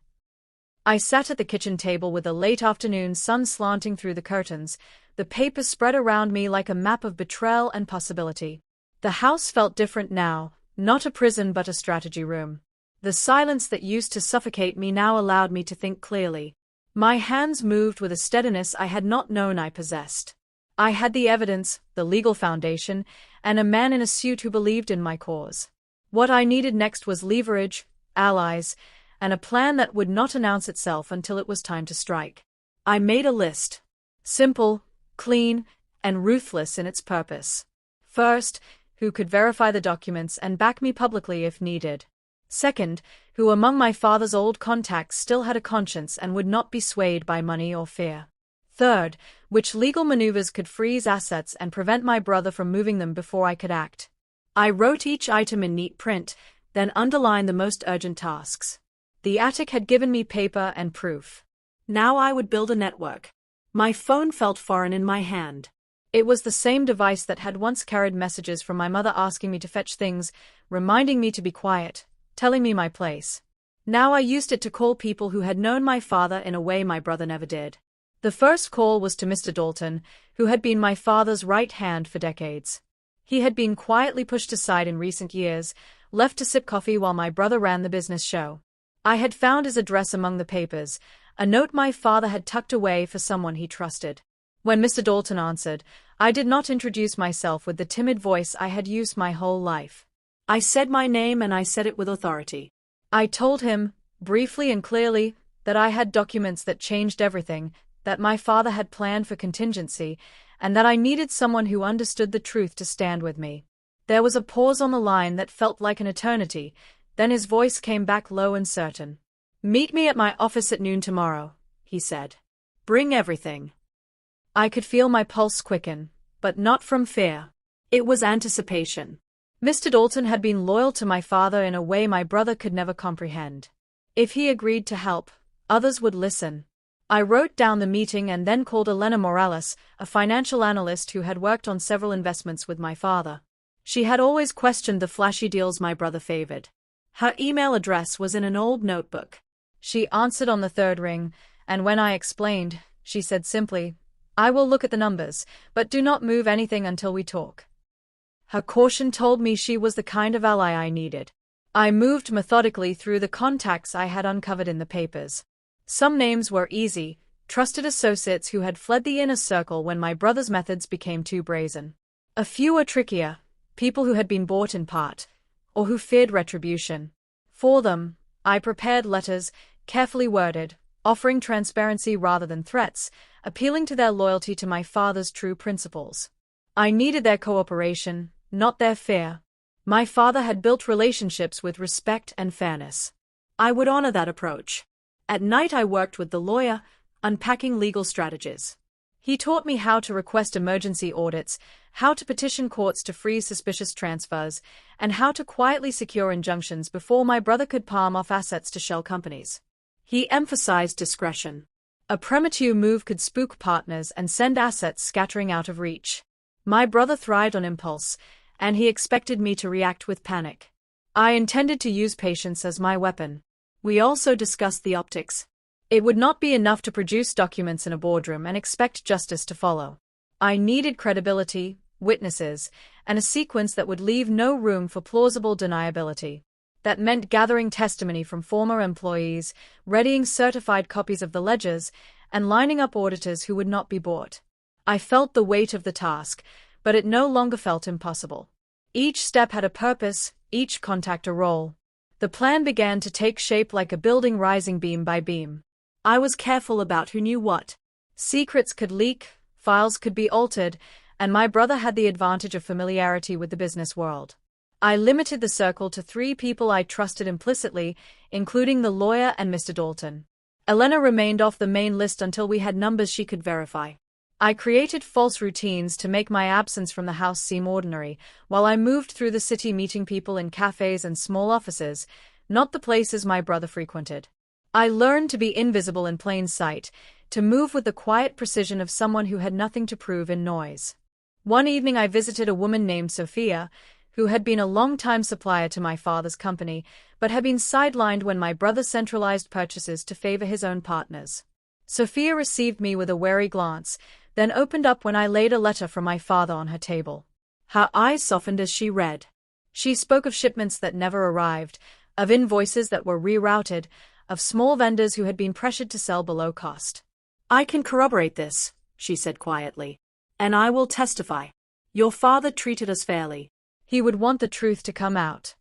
I sat at the kitchen table with the late afternoon sun slanting through the curtains, the papers spread around me like a map of betrayal and possibility. The house felt different now, not a prison but a strategy room. The silence that used to suffocate me now allowed me to think clearly. My hands moved with a steadiness I had not known I possessed. I had the evidence, the legal foundation, and a man in a suit who believed in my cause. What I needed next was leverage, allies, and a plan that would not announce itself until it was time to strike. I made a list. Simple, clean, and ruthless in its purpose. First, who could verify the documents and back me publicly if needed. Second, who among my father's old contacts still had a conscience and would not be swayed by money or fear. Third, which legal maneuvers could freeze assets and prevent my brother from moving them before I could act. I wrote each item in neat print, then underlined the most urgent tasks. The attic had given me paper and proof. Now I would build a network. My phone felt foreign in my hand. It was the same device that had once carried messages from my mother asking me to fetch things, reminding me to be quiet, telling me my place. Now I used it to call people who had known my father in a way my brother never did. The first call was to Mr. Dalton, who had been my father's right hand for decades. He had been quietly pushed aside in recent years, left to sip coffee while my brother ran the business show. I had found his address among the papers, a note my father had tucked away for someone he trusted. When Mr. Dalton answered, I did not introduce myself with the timid voice I had used my whole life. I said my name, and I said it with authority. I told him, briefly and clearly, that I had documents that changed everything, that my father had planned for contingency, and that I needed someone who understood the truth to stand with me. There was a pause on the line that felt like an eternity, then his voice came back low and certain. Meet me at my office at noon tomorrow, he said. Bring everything. I could feel my pulse quicken, but not from fear. It was anticipation. Mr. Dalton had been loyal to my father in a way my brother could never comprehend. If he agreed to help, others would listen. I wrote down the meeting and then called Elena Morales, a financial analyst who had worked on several investments with my father. She had always questioned the flashy deals my brother favored. Her email address was in an old notebook. She answered on the third ring, and when I explained, she said simply, I will look at the numbers, but do not move anything until we talk. Her caution told me she was the kind of ally I needed. I moved methodically through the contacts I had uncovered in the papers. Some names were easy, trusted associates who had fled the inner circle when my brother's methods became too brazen. A few were trickier, people who had been bought in part, or who feared retribution. For them, I prepared letters, carefully worded, offering transparency rather than threats, appealing to their loyalty to my father's true principles. I needed their cooperation, not their fear. My father had built relationships with respect and fairness. I would honor that approach. At night I worked with the lawyer, unpacking legal strategies. He taught me how to request emergency audits, how to petition courts to freeze suspicious transfers, and how to quietly secure injunctions before my brother could palm off assets to shell companies. He emphasized discretion. A premature move could spook partners and send assets scattering out of reach. My brother thrived on impulse, and he expected me to react with panic. I intended to use patience as my weapon. We also discussed the optics. It would not be enough to produce documents in a boardroom and expect justice to follow. I needed credibility, witnesses, and a sequence that would leave no room for plausible deniability. That meant gathering testimony from former employees, readying certified copies of the ledgers, and lining up auditors who would not be bought. I felt the weight of the task, but it no longer felt impossible. Each step had a purpose, each contact a role. The plan began to take shape like a building rising beam by beam. I was careful about who knew what. Secrets could leak, files could be altered, and my brother had the advantage of familiarity with the business world. I limited the circle to 3 people I trusted implicitly, including the lawyer and Mr. Dalton. Elena remained off the main list until we had numbers she could verify. I created false routines to make my absence from the house seem ordinary, while I moved through the city meeting people in cafes and small offices, not the places my brother frequented. I learned to be invisible in plain sight, to move with the quiet precision of someone who had nothing to prove in noise. One evening I visited a woman named Sophia, who had been a long-time supplier to my father's company, but had been sidelined when my brother centralized purchases to favor his own partners. Sophia received me with a wary glance, then opened up when I laid a letter from my father on her table. Her eyes softened as she read. She spoke of shipments that never arrived, of invoices that were rerouted, of small vendors who had been pressured to sell below cost. I can corroborate this, she said quietly. And I will testify. Your father treated us fairly. He would want the truth to come out.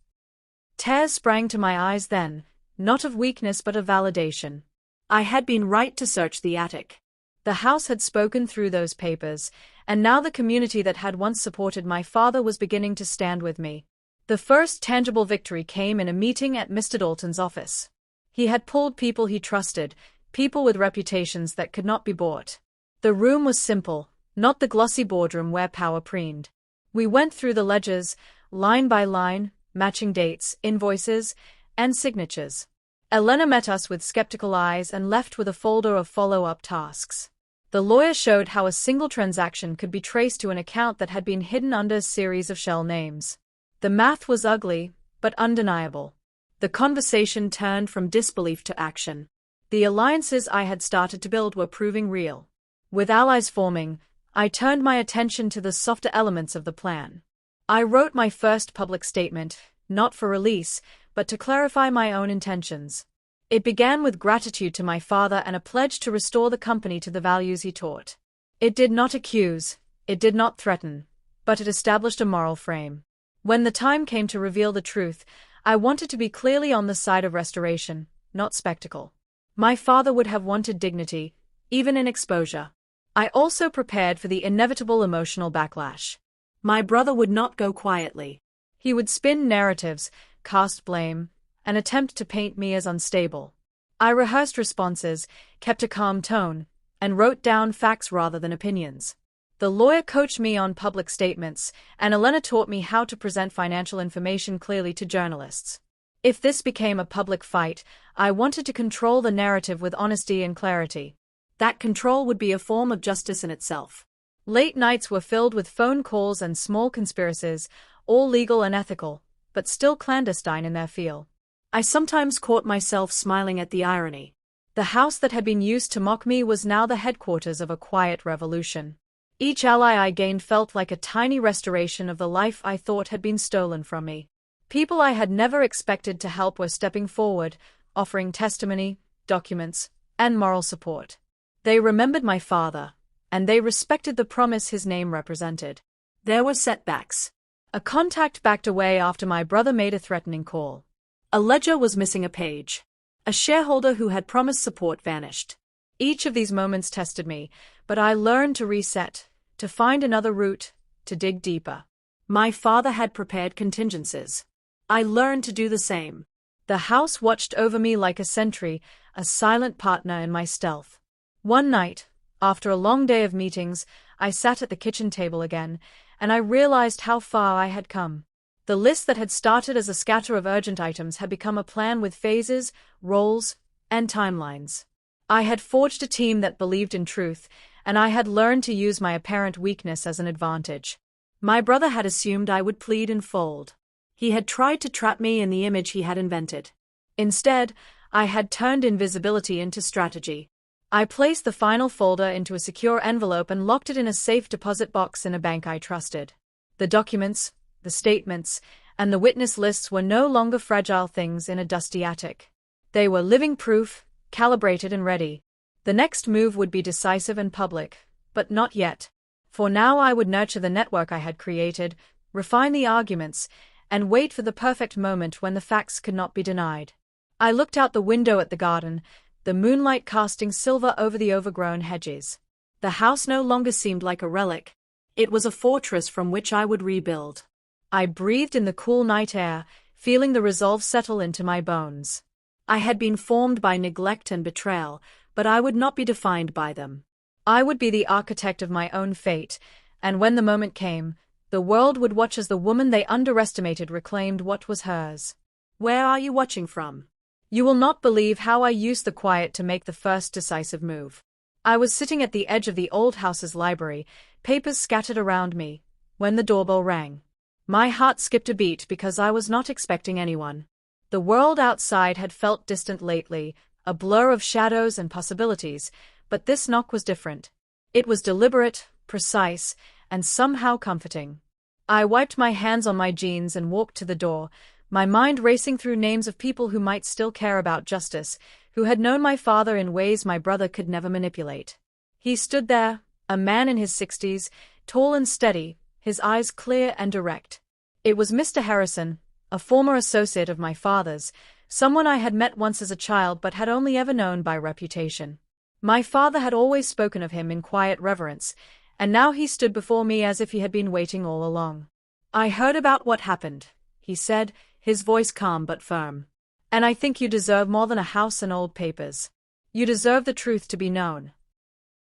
Tears sprang to my eyes then, not of weakness but of validation. I had been right to search the attic. The house had spoken through those papers, and now the community that had once supported my father was beginning to stand with me. The first tangible victory came in a meeting at Mr. Dalton's office. He had pulled people he trusted, people with reputations that could not be bought. The room was simple, not the glossy boardroom where power preened. We went through the ledgers, line by line, matching dates, invoices, and signatures. Elena met us with skeptical eyes and left with a folder of follow-up tasks. The lawyer showed how a single transaction could be traced to an account that had been hidden under a series of shell names. The math was ugly, but undeniable. The conversation turned from disbelief to action. The alliances I had started to build were proving real. With allies forming, I turned my attention to the softer elements of the plan. I wrote my first public statement, not for release, but to clarify my own intentions. It began with gratitude to my father and a pledge to restore the company to the values he taught. It did not accuse, it did not threaten, but it established a moral frame. When the time came to reveal the truth, I wanted to be clearly on the side of restoration, not spectacle. My father would have wanted dignity, even in exposure. I also prepared for the inevitable emotional backlash. My brother would not go quietly. He would spin narratives, cast blame, and attempt to paint me as unstable. I rehearsed responses, kept a calm tone, and wrote down facts rather than opinions. The lawyer coached me on public statements, and Elena taught me how to present financial information clearly to journalists. If this became a public fight, I wanted to control the narrative with honesty and clarity. That control would be a form of justice in itself. Late nights were filled with phone calls and small conspiracies, all legal and ethical, but still clandestine in their feel. I sometimes caught myself smiling at the irony. The house that had been used to mock me was now the headquarters of a quiet revolution. Each ally I gained felt like a tiny restoration of the life I thought had been stolen from me. People I had never expected to help were stepping forward, offering testimony, documents, and moral support. They remembered my father, and they respected the promise his name represented. There were setbacks. A contact backed away after my brother made a threatening call. A ledger was missing a page. A shareholder who had promised support vanished. Each of these moments tested me, but I learned to reset, to find another route, to dig deeper. My father had prepared contingencies. I learned to do the same. The house watched over me like a sentry, a silent partner in my stealth. One night, after a long day of meetings, I sat at the kitchen table again, and I realized how far I had come. The list that had started as a scatter of urgent items had become a plan with phases, roles, and timelines. I had forged a team that believed in truth, and I had learned to use my apparent weakness as an advantage. My brother had assumed I would plead and fold. He had tried to trap me in the image he had invented. Instead, I had turned invisibility into strategy. I placed the final folder into a secure envelope and locked it in a safe deposit box in a bank I trusted. The documents, the statements, and the witness lists were no longer fragile things in a dusty attic. They were living proof, calibrated and ready. The next move would be decisive and public, but not yet. For now I would nurture the network I had created, refine the arguments, and wait for the perfect moment when the facts could not be denied. I looked out the window at the garden, the moonlight casting silver over the overgrown hedges. The house no longer seemed like a relic. It was a fortress from which I would rebuild. I breathed in the cool night air, feeling the resolve settle into my bones. I had been formed by neglect and betrayal, but I would not be defined by them. I would be the architect of my own fate, and when the moment came, the world would watch as the woman they underestimated reclaimed what was hers. Where are you watching from? You will not believe how I used the quiet to make the first decisive move. I was sitting at the edge of the old house's library, papers scattered around me, when the doorbell rang. My heart skipped a beat because I was not expecting anyone. The world outside had felt distant lately, a blur of shadows and possibilities, but this knock was different. It was deliberate, precise, and somehow comforting. I wiped my hands on my jeans and walked to the door, my mind racing through names of people who might still care about justice, who had known my father in ways my brother could never manipulate. He stood there, a man in his 60s, tall and steady, his eyes clear and direct. It was Mr. Harrison, a former associate of my father's, someone I had met once as a child but had only ever known by reputation. My father had always spoken of him in quiet reverence, and now he stood before me as if he had been waiting all along. "I heard about what happened," he said, his voice calm but firm. "And I think you deserve more than a house and old papers. You deserve the truth to be known."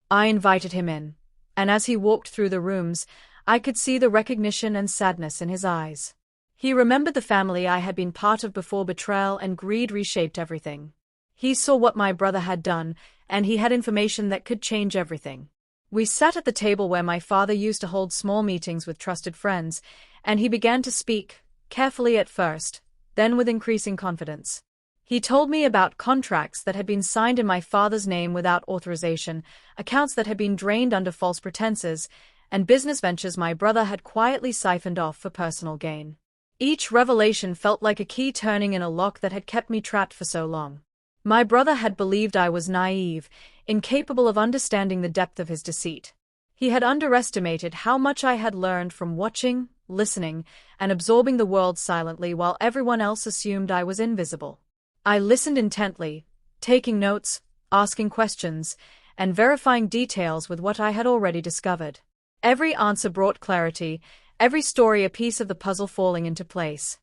I invited him in, and as he walked through the rooms, I could see the recognition and sadness in his eyes. He remembered the family I had been part of before betrayal and greed reshaped everything. He saw what my brother had done, and he had information that could change everything. We sat at the table where my father used to hold small meetings with trusted friends, and he began to speak, carefully at first, then with increasing confidence. He told me about contracts that had been signed in my father's name without authorization, accounts that had been drained under false pretenses, and business ventures my brother had quietly siphoned off for personal gain. Each revelation felt like a key turning in a lock that had kept me trapped for so long. My brother had believed I was naive, incapable of understanding the depth of his deceit. He had underestimated how much I had learned from watching, listening, and absorbing the world silently while everyone else assumed I was invisible. I listened intently, taking notes, asking questions, and verifying details with what I had already discovered. Every answer brought clarity, every story a piece of the puzzle falling into place.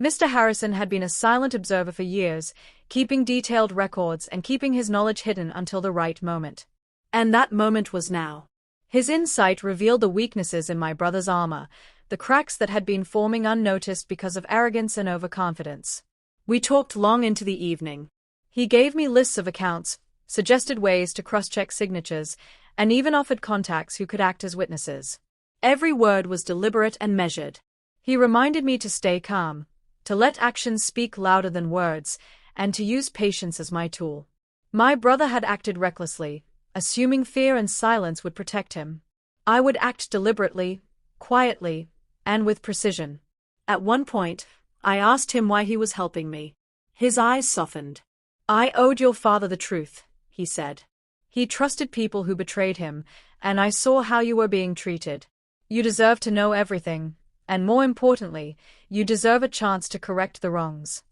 Mr. Harrison had been a silent observer for years, keeping detailed records and keeping his knowledge hidden until the right moment. And that moment was now. His insight revealed the weaknesses in my brother's armor, the cracks that had been forming unnoticed because of arrogance and overconfidence. We talked long into the evening. He gave me lists of accounts, suggested ways to cross-check signatures, and even offered contacts who could act as witnesses. Every word was deliberate and measured. He reminded me to stay calm, to let actions speak louder than words, and to use patience as my tool. My brother had acted recklessly, assuming fear and silence would protect him. I would act deliberately, quietly, and with precision. At one point, I asked him why he was helping me. His eyes softened. "I owed your father the truth," he said. "He trusted people who betrayed him, and I saw how you were being treated. You deserve to know everything, and more importantly, you deserve a chance to correct the wrongs."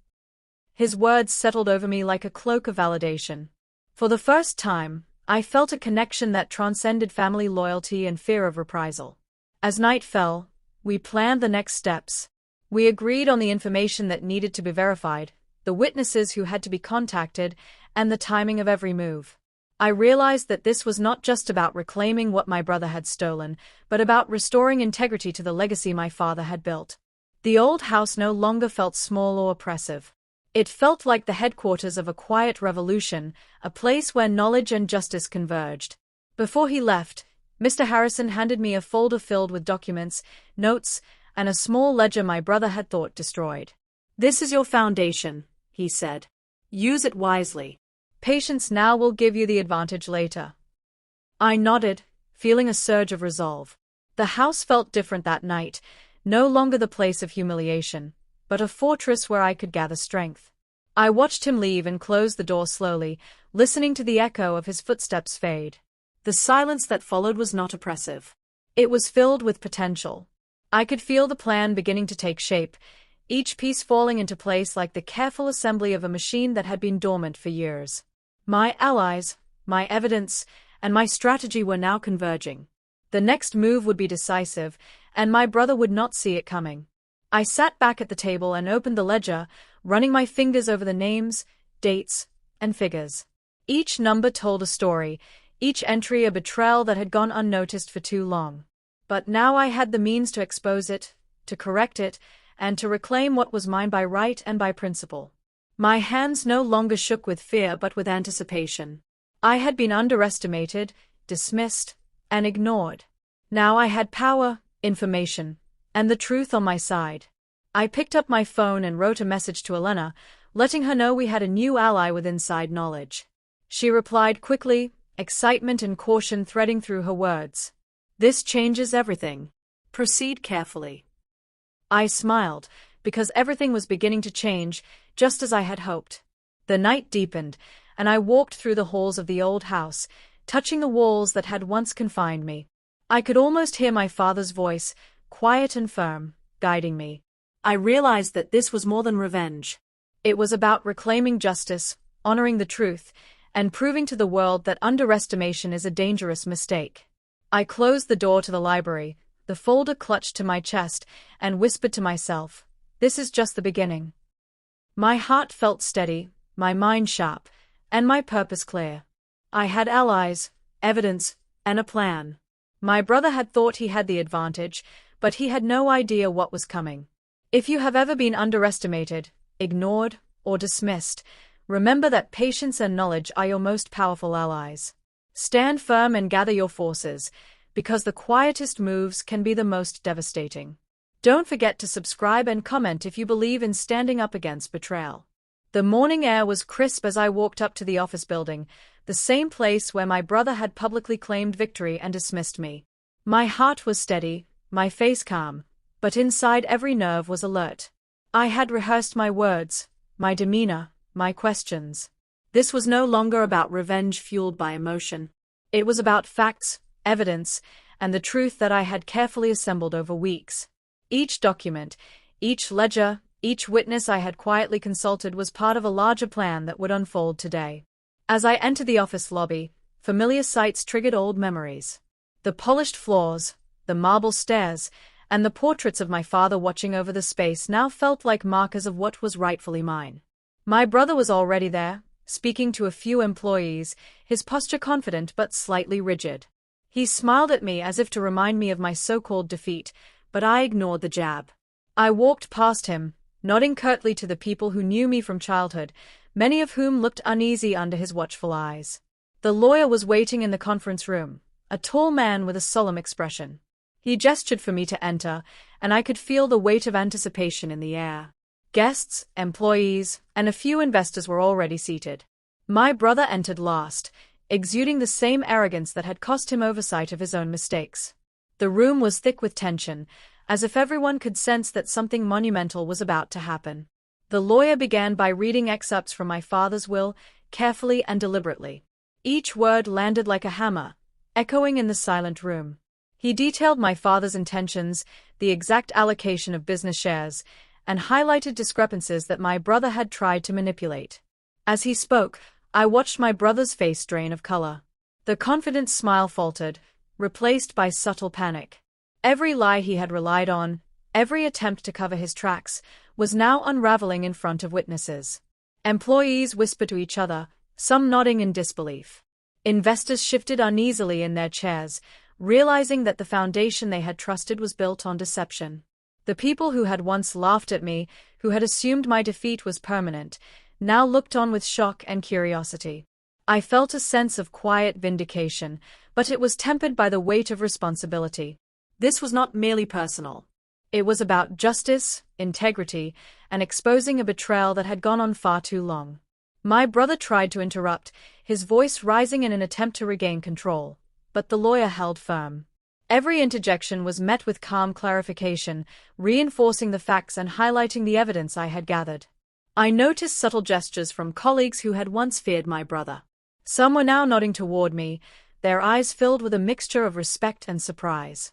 His words settled over me like a cloak of validation. For the first time, I felt a connection that transcended family loyalty and fear of reprisal. As night fell, we planned the next steps. We agreed on the information that needed to be verified, the witnesses who had to be contacted, and the timing of every move. I realized that this was not just about reclaiming what my brother had stolen, but about restoring integrity to the legacy my father had built. The old house no longer felt small or oppressive. It felt like the headquarters of a quiet revolution, a place where knowledge and justice converged. Before he left, Mr. Harrison handed me a folder filled with documents, notes, and a small ledger my brother had thought destroyed. "This is your foundation," he said. "Use it wisely. Patience now will give you the advantage later." I nodded, feeling a surge of resolve. The house felt different that night, no longer the place of humiliation, but a fortress where I could gather strength. I watched him leave and close the door slowly, listening to the echo of his footsteps fade. The silence that followed was not oppressive. It was filled with potential. I could feel the plan beginning to take shape, each piece falling into place like the careful assembly of a machine that had been dormant for years. My allies, my evidence, and my strategy were now converging. The next move would be decisive, and my brother would not see it coming. I sat back at the table and opened the ledger, running my fingers over the names, dates, and figures. Each number told a story, each entry a betrayal that had gone unnoticed for too long. But now I had the means to expose it, to correct it, and to reclaim what was mine by right and by principle. My hands no longer shook with fear but with anticipation. I had been underestimated, dismissed, and ignored. Now I had power, information, and the truth on my side. I picked up my phone and wrote a message to Elena, letting her know we had a new ally with inside knowledge. She replied quickly, excitement and caution threading through her words. "This changes everything. Proceed carefully." I smiled, because everything was beginning to change, just as I had hoped. The night deepened, and I walked through the halls of the old house, touching the walls that had once confined me. I could almost hear my father's voice, quiet and firm, guiding me. I realized that this was more than revenge. It was about reclaiming justice, honoring the truth, and proving to the world that underestimation is a dangerous mistake. I closed the door to the library, the folder clutched to my chest, and whispered to myself, "This is just the beginning." My heart felt steady, my mind sharp, and my purpose clear. I had allies, evidence, and a plan. My brother had thought he had the advantage, but he had no idea what was coming. If you have ever been underestimated, ignored, or dismissed, remember that patience and knowledge are your most powerful allies. Stand firm and gather your forces, because the quietest moves can be the most devastating. Don't forget to subscribe and comment if you believe in standing up against betrayal. The morning air was crisp as I walked up to the office building, the same place where my brother had publicly claimed victory and dismissed me. My heart was steady, my face calm, but inside every nerve was alert. I had rehearsed my words, my demeanor, my questions. This was no longer about revenge fueled by emotion. It was about facts, evidence, and the truth that I had carefully assembled over weeks. Each document, each ledger, each witness I had quietly consulted was part of a larger plan that would unfold today. As I entered the office lobby, familiar sights triggered old memories. The polished floors, the marble stairs, and the portraits of my father watching over the space now felt like markers of what was rightfully mine. My brother was already there, speaking to a few employees, his posture confident but slightly rigid. He smiled at me as if to remind me of my so-called defeat, but I ignored the jab. I walked past him, nodding curtly to the people who knew me from childhood, many of whom looked uneasy under his watchful eyes. The lawyer was waiting in the conference room, a tall man with a solemn expression. He gestured for me to enter, and I could feel the weight of anticipation in the air. Guests, employees, and a few investors were already seated. My brother entered last, exuding the same arrogance that had cost him oversight of his own mistakes. The room was thick with tension, as if everyone could sense that something monumental was about to happen. The lawyer began by reading excerpts from my father's will, carefully and deliberately. Each word landed like a hammer, echoing in the silent room. He detailed my father's intentions, the exact allocation of business shares, and highlighted discrepancies that my brother had tried to manipulate. As he spoke, I watched my brother's face drain of color. The confident smile faltered, replaced by subtle panic. Every lie he had relied on, every attempt to cover his tracks, was now unraveling in front of witnesses. Employees whispered to each other, some nodding in disbelief. Investors shifted uneasily in their chairs, realizing that the foundation they had trusted was built on deception. The people who had once laughed at me, who had assumed my defeat was permanent, now looked on with shock and curiosity. I felt a sense of quiet vindication, but it was tempered by the weight of responsibility. This was not merely personal. It was about justice, integrity, and exposing a betrayal that had gone on far too long. My brother tried to interrupt, his voice rising in an attempt to regain control, but the lawyer held firm. Every interjection was met with calm clarification, reinforcing the facts and highlighting the evidence I had gathered. I noticed subtle gestures from colleagues who had once feared my brother. Some were now nodding toward me, their eyes filled with a mixture of respect and surprise.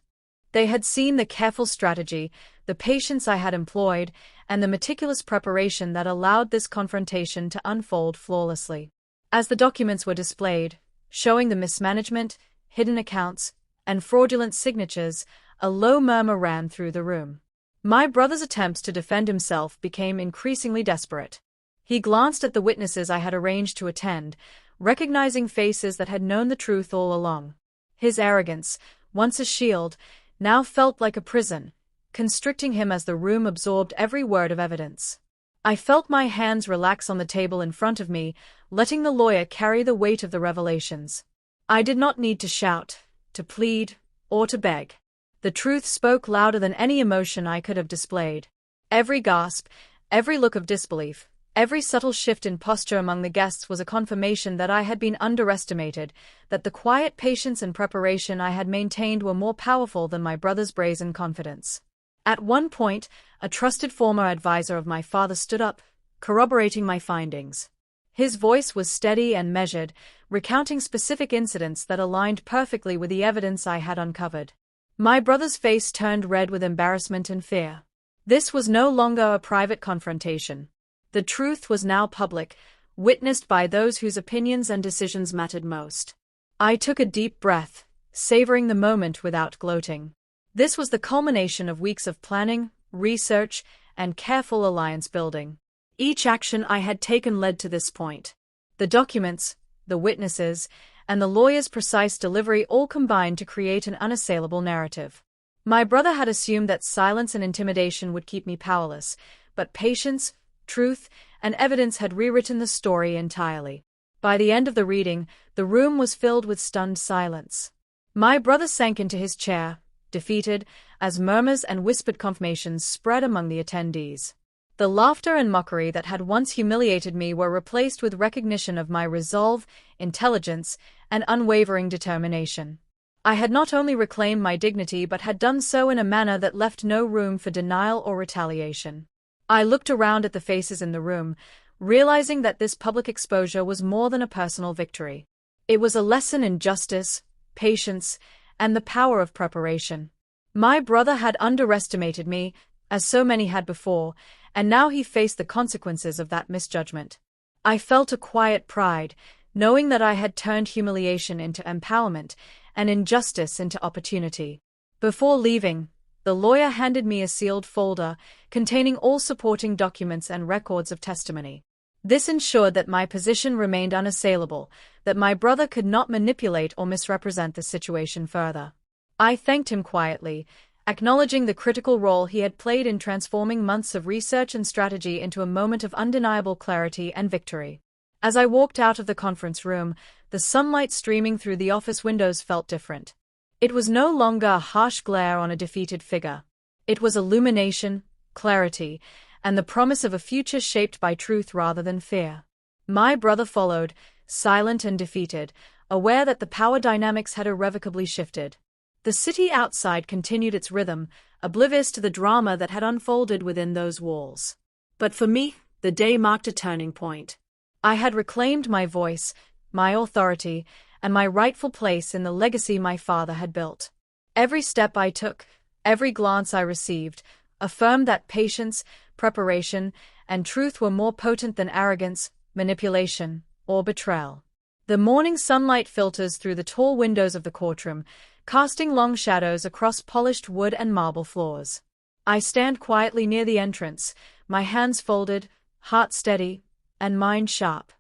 They had seen the careful strategy, the patience I had employed, and the meticulous preparation that allowed this confrontation to unfold flawlessly. As the documents were displayed, showing the mismanagement, hidden accounts, and fraudulent signatures, a low murmur ran through the room. My brother's attempts to defend himself became increasingly desperate. He glanced at the witnesses I had arranged to attend, recognizing faces that had known the truth all along. His arrogance, once a shield, now felt like a prison, constricting him as the room absorbed every word of evidence. I felt my hands relax on the table in front of me, letting the lawyer carry the weight of the revelations. I did not need to shout, to plead, or to beg. The truth spoke louder than any emotion I could have displayed. Every gasp, every look of disbelief, every subtle shift in posture among the guests was a confirmation that I had been underestimated, that the quiet patience and preparation I had maintained were more powerful than my brother's brazen confidence. At one point, a trusted former advisor of my father stood up, corroborating my findings. His voice was steady and measured, recounting specific incidents that aligned perfectly with the evidence I had uncovered. My brother's face turned red with embarrassment and fear. This was no longer a private confrontation. The truth was now public, witnessed by those whose opinions and decisions mattered most. I took a deep breath, savoring the moment without gloating. This was the culmination of weeks of planning, research, and careful alliance building. Each action I had taken led to this point. The documents, the witnesses, and the lawyer's precise delivery all combined to create an unassailable narrative. My brother had assumed that silence and intimidation would keep me powerless, but patience, truth, and evidence had rewritten the story entirely. By the end of the reading, the room was filled with stunned silence. My brother sank into his chair, defeated, as murmurs and whispered confirmations spread among the attendees. The laughter and mockery that had once humiliated me were replaced with recognition of my resolve, intelligence, and unwavering determination. I had not only reclaimed my dignity but had done so in a manner that left no room for denial or retaliation. I looked around at the faces in the room, realizing that this public exposure was more than a personal victory. It was a lesson in justice, patience, and the power of preparation. My brother had underestimated me, as so many had before, and now he faced the consequences of that misjudgment. I felt a quiet pride, knowing that I had turned humiliation into empowerment and injustice into opportunity. Before leaving, the lawyer handed me a sealed folder containing all supporting documents and records of testimony. This ensured that my position remained unassailable, that my brother could not manipulate or misrepresent the situation further. I thanked him quietly, acknowledging the critical role he had played in transforming months of research and strategy into a moment of undeniable clarity and victory. As I walked out of the conference room, the sunlight streaming through the office windows felt different. It was no longer a harsh glare on a defeated figure. It was illumination, clarity, and the promise of a future shaped by truth rather than fear. My brother followed, silent and defeated, aware that the power dynamics had irrevocably shifted. The city outside continued its rhythm, oblivious to the drama that had unfolded within those walls. But for me, the day marked a turning point. I had reclaimed my voice, my authority, and my rightful place in the legacy my father had built. Every step I took, every glance I received, affirmed that patience, preparation, and truth were more potent than arrogance, manipulation, or betrayal. The morning sunlight filters through the tall windows of the courtroom, casting long shadows across polished wood and marble floors. I stand quietly near the entrance, my hands folded, heart steady, and mind sharp.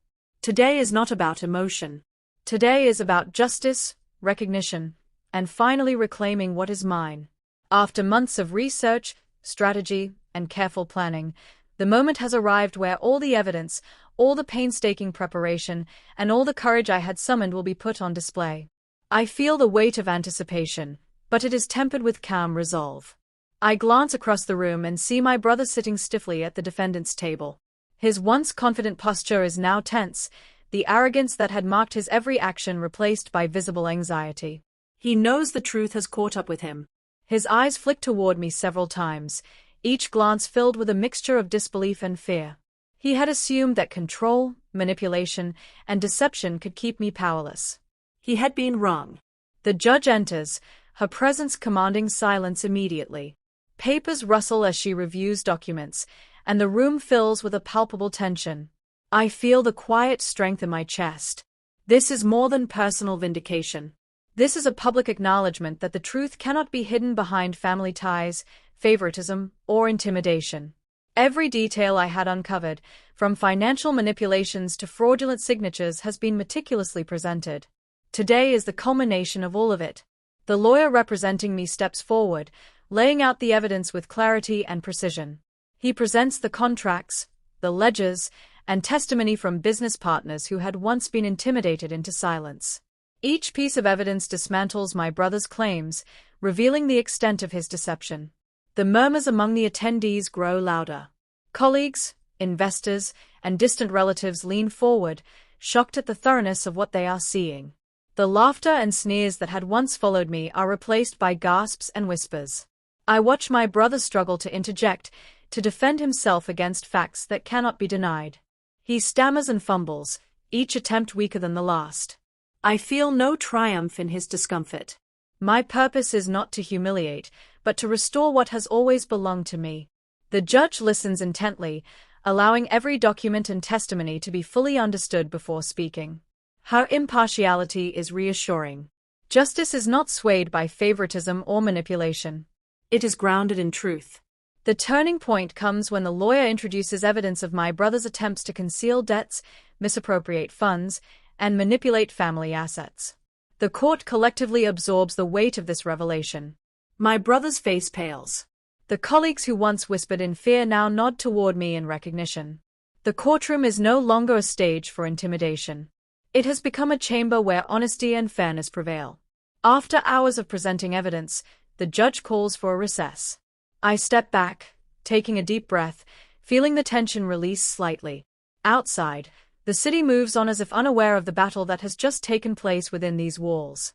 Today is not about emotion. Today is about justice, recognition, and finally reclaiming what is mine. After months of research, strategy, and careful planning, the moment has arrived where all the evidence, all the painstaking preparation, and all the courage I had summoned will be put on display. I feel the weight of anticipation, but it is tempered with calm resolve. I glance across the room and see my brother sitting stiffly at the defendant's table. His once confident posture is now tense, the arrogance that had marked his every action replaced by visible anxiety. He knows the truth has caught up with him. His eyes flick toward me several times, each glance filled with a mixture of disbelief and fear. He had assumed that control, manipulation, and deception could keep me powerless. He had been wrong. The judge enters, her presence commanding silence immediately. Papers rustle as she reviews documents, and the room fills with a palpable tension. I feel the quiet strength in my chest. This is more than personal vindication. This is a public acknowledgement that the truth cannot be hidden behind family ties, favoritism, or intimidation. Every detail I had uncovered, from financial manipulations to fraudulent signatures, has been meticulously presented. Today is the culmination of all of it. The lawyer representing me steps forward, laying out the evidence with clarity and precision. He presents the contracts, the ledgers, and testimony from business partners who had once been intimidated into silence. Each piece of evidence dismantles my brother's claims, revealing the extent of his deception. The murmurs among the attendees grow louder. Colleagues, investors, and distant relatives lean forward, shocked at the thoroughness of what they are seeing. The laughter and sneers that had once followed me are replaced by gasps and whispers. I watch my brother struggle to interject, to defend himself against facts that cannot be denied. He stammers and fumbles, each attempt weaker than the last. I feel no triumph in his discomfort. My purpose is not to humiliate, but to restore what has always belonged to me. The judge listens intently, allowing every document and testimony to be fully understood before speaking. Her impartiality is reassuring. Justice is not swayed by favoritism or manipulation. It is grounded in truth. The turning point comes when the lawyer introduces evidence of my brother's attempts to conceal debts, misappropriate funds, and manipulate family assets. The court collectively absorbs the weight of this revelation. My brother's face pales. The colleagues who once whispered in fear now nod toward me in recognition. The courtroom is no longer a stage for intimidation. It has become a chamber where honesty and fairness prevail. After hours of presenting evidence, the judge calls for a recess. I step back, taking a deep breath, feeling the tension release slightly. Outside, the city moves on as if unaware of the battle that has just taken place within these walls.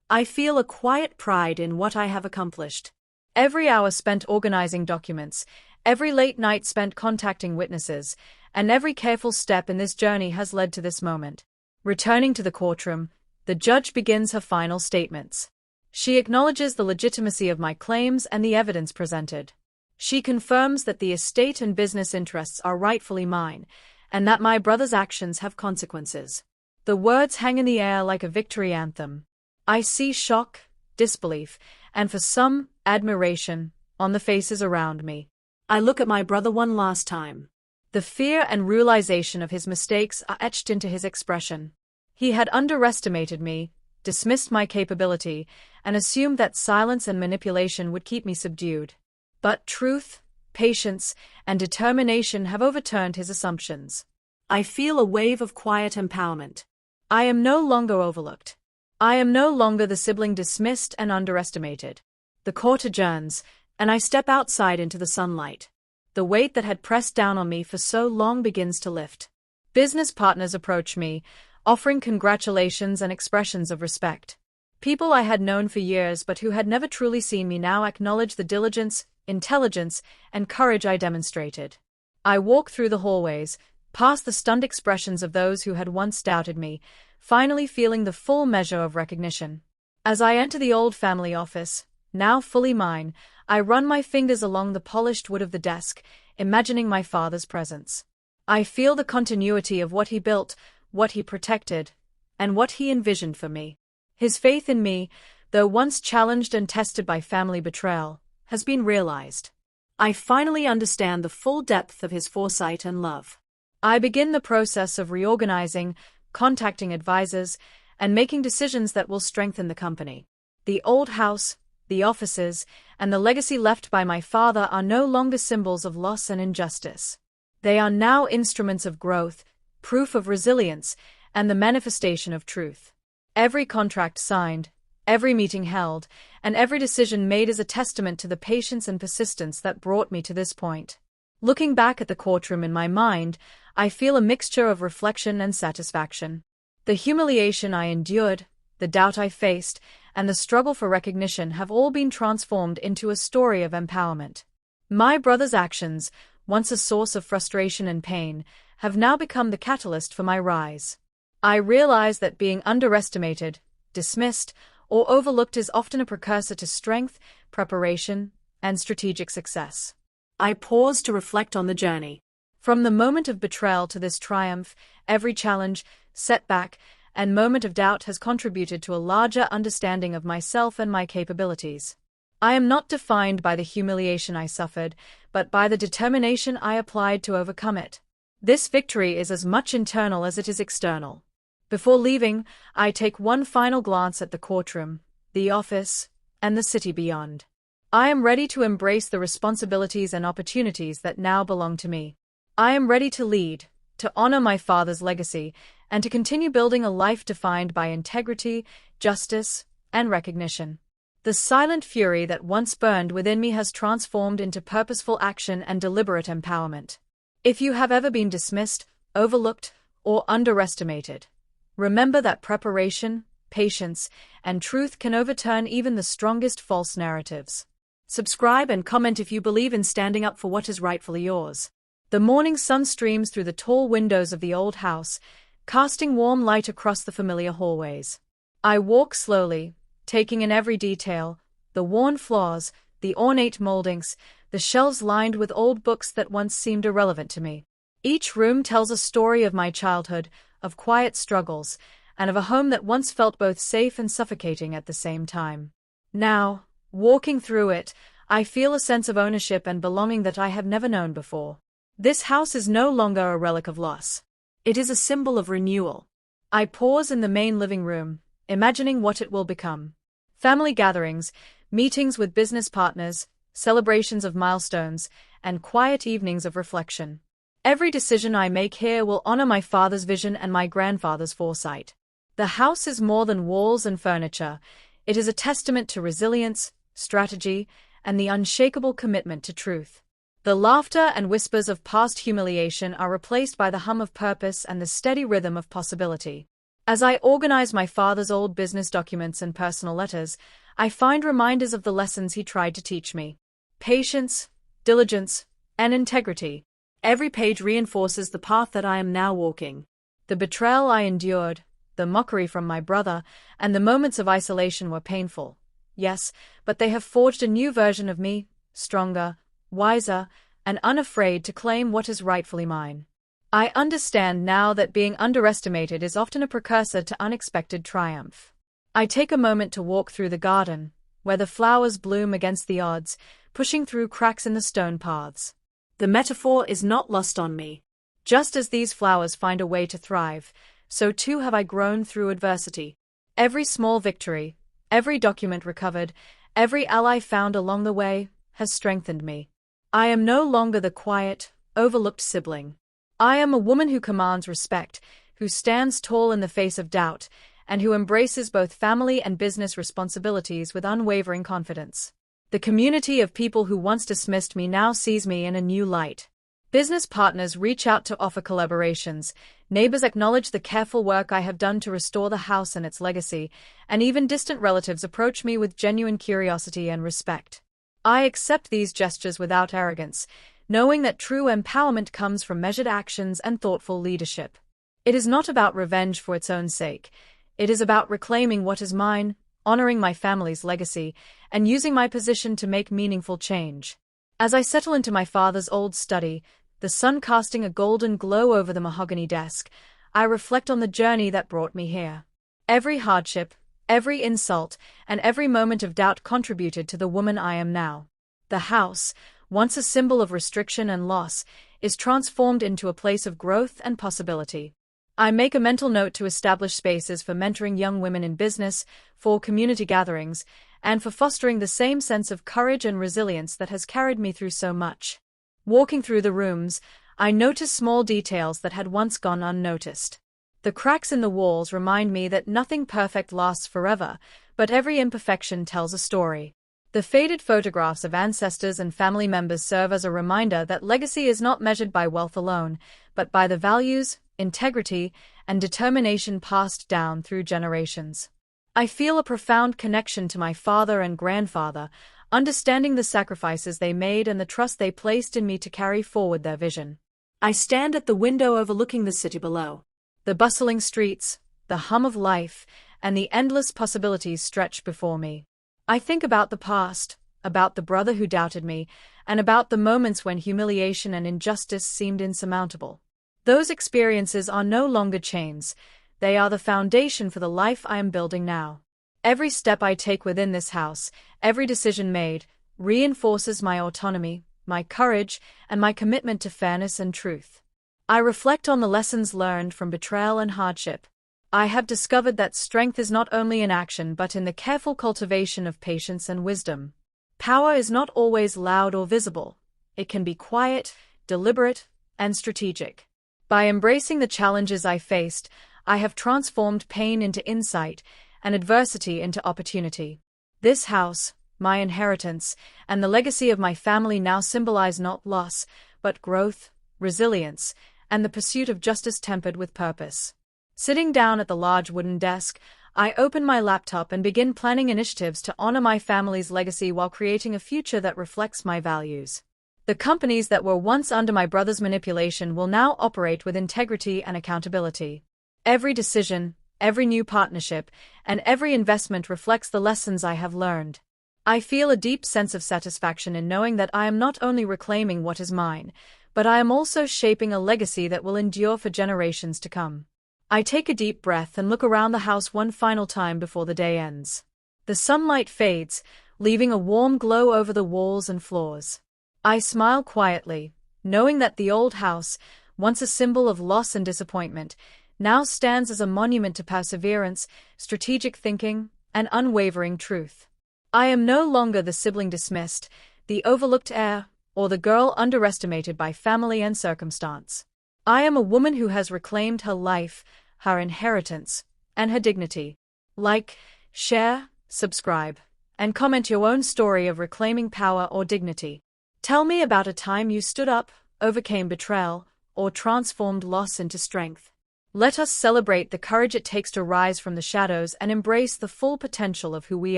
I feel a quiet pride in what I have accomplished. Every hour spent organizing documents, every late night spent contacting witnesses, and every careful step in this journey has led to this moment. Returning to the courtroom, the judge begins her final statements. She acknowledges the legitimacy of my claims and the evidence presented. She confirms that the estate and business interests are rightfully mine, and that my brother's actions have consequences. The words hang in the air like a victory anthem. I see shock, disbelief, and for some, admiration, on the faces around me. I look at my brother one last time. The fear and realization of his mistakes are etched into his expression. He had underestimated me, dismissed my capability, and assumed that silence and manipulation would keep me subdued. But truth, patience, and determination have overturned his assumptions. I feel a wave of quiet empowerment. I am no longer overlooked. I am no longer the sibling dismissed and underestimated. The court adjourns, and I step outside into the sunlight. The weight that had pressed down on me for so long begins to lift. Business partners approach me, offering congratulations and expressions of respect. People I had known for years but who had never truly seen me now acknowledge the diligence, intelligence, and courage I demonstrated. I walk through the hallways, past the stunned expressions of those who had once doubted me, finally feeling the full measure of recognition. As I enter the old family office, now fully mine, I run my fingers along the polished wood of the desk, imagining my father's presence. I feel the continuity of what he built, what he protected, and what he envisioned for me. His faith in me, though once challenged and tested by family betrayal, has been realized. I finally understand the full depth of his foresight and love. I begin the process of reorganizing, contacting advisors, and making decisions that will strengthen the company. The old house, the offices, and the legacy left by my father are no longer symbols of loss and injustice. They are now instruments of growth, proof of resilience, and the manifestation of truth. Every contract signed, every meeting held, and every decision made is a testament to the patience and persistence that brought me to this point. Looking back at the courtroom in my mind, I feel a mixture of reflection and satisfaction. The humiliation I endured, the doubt I faced, and the struggle for recognition have all been transformed into a story of empowerment. My brother's actions, once a source of frustration and pain, have now become the catalyst for my rise. I realize that being underestimated, dismissed, or overlooked is often a precursor to strength, preparation, and strategic success. I pause to reflect on the journey. From the moment of betrayal to this triumph, every challenge, setback, and moment of doubt has contributed to a larger understanding of myself and my capabilities. I am not defined by the humiliation I suffered, but by the determination I applied to overcome it. This victory is as much internal as it is external. Before leaving, I take one final glance at the courtroom, the office, and the city beyond. I am ready to embrace the responsibilities and opportunities that now belong to me. I am ready to lead, to honor my father's legacy, and to continue building a life defined by integrity, justice, and recognition. The silent fury that once burned within me has transformed into purposeful action and deliberate empowerment. If you have ever been dismissed, overlooked, or underestimated, remember that preparation, patience, and truth can overturn even the strongest false narratives. Subscribe and comment if you believe in standing up for what is rightfully yours. The morning sun streams through the tall windows of the old house, casting warm light across the familiar hallways. I walk slowly, taking in every detail, the worn floors, the ornate moldings, the shelves lined with old books that once seemed irrelevant to me. Each room tells a story of my childhood, of quiet struggles, and of a home that once felt both safe and suffocating at the same time. Now, walking through it, I feel a sense of ownership and belonging that I have never known before. This house is no longer a relic of loss. It is a symbol of renewal. I pause in the main living room, imagining what it will become. Family gatherings, meetings with business partners, celebrations of milestones, and quiet evenings of reflection. Every decision I make here will honor my father's vision and my grandfather's foresight. The house is more than walls and furniture. It is a testament to resilience, strategy, and the unshakable commitment to truth. The laughter and whispers of past humiliation are replaced by the hum of purpose and the steady rhythm of possibility. As I organize my father's old business documents and personal letters, I find reminders of the lessons he tried to teach me. Patience, diligence, and integrity. Every page reinforces the path that I am now walking. The betrayal I endured, the mockery from my brother, and the moments of isolation were painful. Yes, but they have forged a new version of me, stronger, wiser, and unafraid to claim what is rightfully mine. I understand now that being underestimated is often a precursor to unexpected triumph. I take a moment to walk through the garden, where the flowers bloom against the odds, pushing through cracks in the stone paths. The metaphor is not lost on me. Just as these flowers find a way to thrive, so too have I grown through adversity. Every small victory, every document recovered, every ally found along the way, has strengthened me. I am no longer the quiet, overlooked sibling. I am a woman who commands respect, who stands tall in the face of doubt, and who embraces both family and business responsibilities with unwavering confidence. The community of people who once dismissed me now sees me in a new light. Business partners reach out to offer collaborations, neighbors acknowledge the careful work I have done to restore the house and its legacy, and even distant relatives approach me with genuine curiosity and respect. I accept these gestures without arrogance, knowing that true empowerment comes from measured actions and thoughtful leadership. It is not about revenge for its own sake. It is about reclaiming what is mine, honoring my family's legacy, and using my position to make meaningful change. As I settle into my father's old study, the sun casting a golden glow over the mahogany desk, I reflect on the journey that brought me here. Every hardship, every insult, and every moment of doubt contributed to the woman I am now. The house, once a symbol of restriction and loss, is transformed into a place of growth and possibility. I make a mental note to establish spaces for mentoring young women in business, for community gatherings, and for fostering the same sense of courage and resilience that has carried me through so much. Walking through the rooms, I notice small details that had once gone unnoticed. The cracks in the walls remind me that nothing perfect lasts forever, but every imperfection tells a story. The faded photographs of ancestors and family members serve as a reminder that legacy is not measured by wealth alone, but by the values, integrity, and determination passed down through generations. I feel a profound connection to my father and grandfather, understanding the sacrifices they made and the trust they placed in me to carry forward their vision. I stand at the window overlooking the city below. The bustling streets, the hum of life, and the endless possibilities stretch before me. I think about the past, about the brother who doubted me, and about the moments when humiliation and injustice seemed insurmountable. Those experiences are no longer chains. They are the foundation for the life I am building now. Every step I take within this house, every decision made, reinforces my autonomy, my courage, and my commitment to fairness and truth. I reflect on the lessons learned from betrayal and hardship. I have discovered that strength is not only in action but in the careful cultivation of patience and wisdom. Power is not always loud or visible. It can be quiet, deliberate, and strategic. By embracing the challenges I faced, I have transformed pain into insight and adversity into opportunity. This house, my inheritance, and the legacy of my family now symbolize not loss, but growth, resilience, and the pursuit of justice tempered with purpose. Sitting down at the large wooden desk, I open my laptop and begin planning initiatives to honor my family's legacy while creating a future that reflects my values. The companies that were once under my brother's manipulation will now operate with integrity and accountability. Every decision, every new partnership, and every investment reflects the lessons I have learned. I feel a deep sense of satisfaction in knowing that I am not only reclaiming what is mine, but I am also shaping a legacy that will endure for generations to come. I take a deep breath and look around the house one final time before the day ends. The sunlight fades, leaving a warm glow over the walls and floors. I smile quietly, knowing that the old house, once a symbol of loss and disappointment, now stands as a monument to perseverance, strategic thinking, and unwavering truth. I am no longer the sibling dismissed, the overlooked heir, or the girl underestimated by family and circumstance. I am a woman who has reclaimed her life, her inheritance, and her dignity. Like, share, subscribe, and comment your own story of reclaiming power or dignity. Tell me about a time you stood up, overcame betrayal, or transformed loss into strength. Let us celebrate the courage it takes to rise from the shadows and embrace the full potential of who we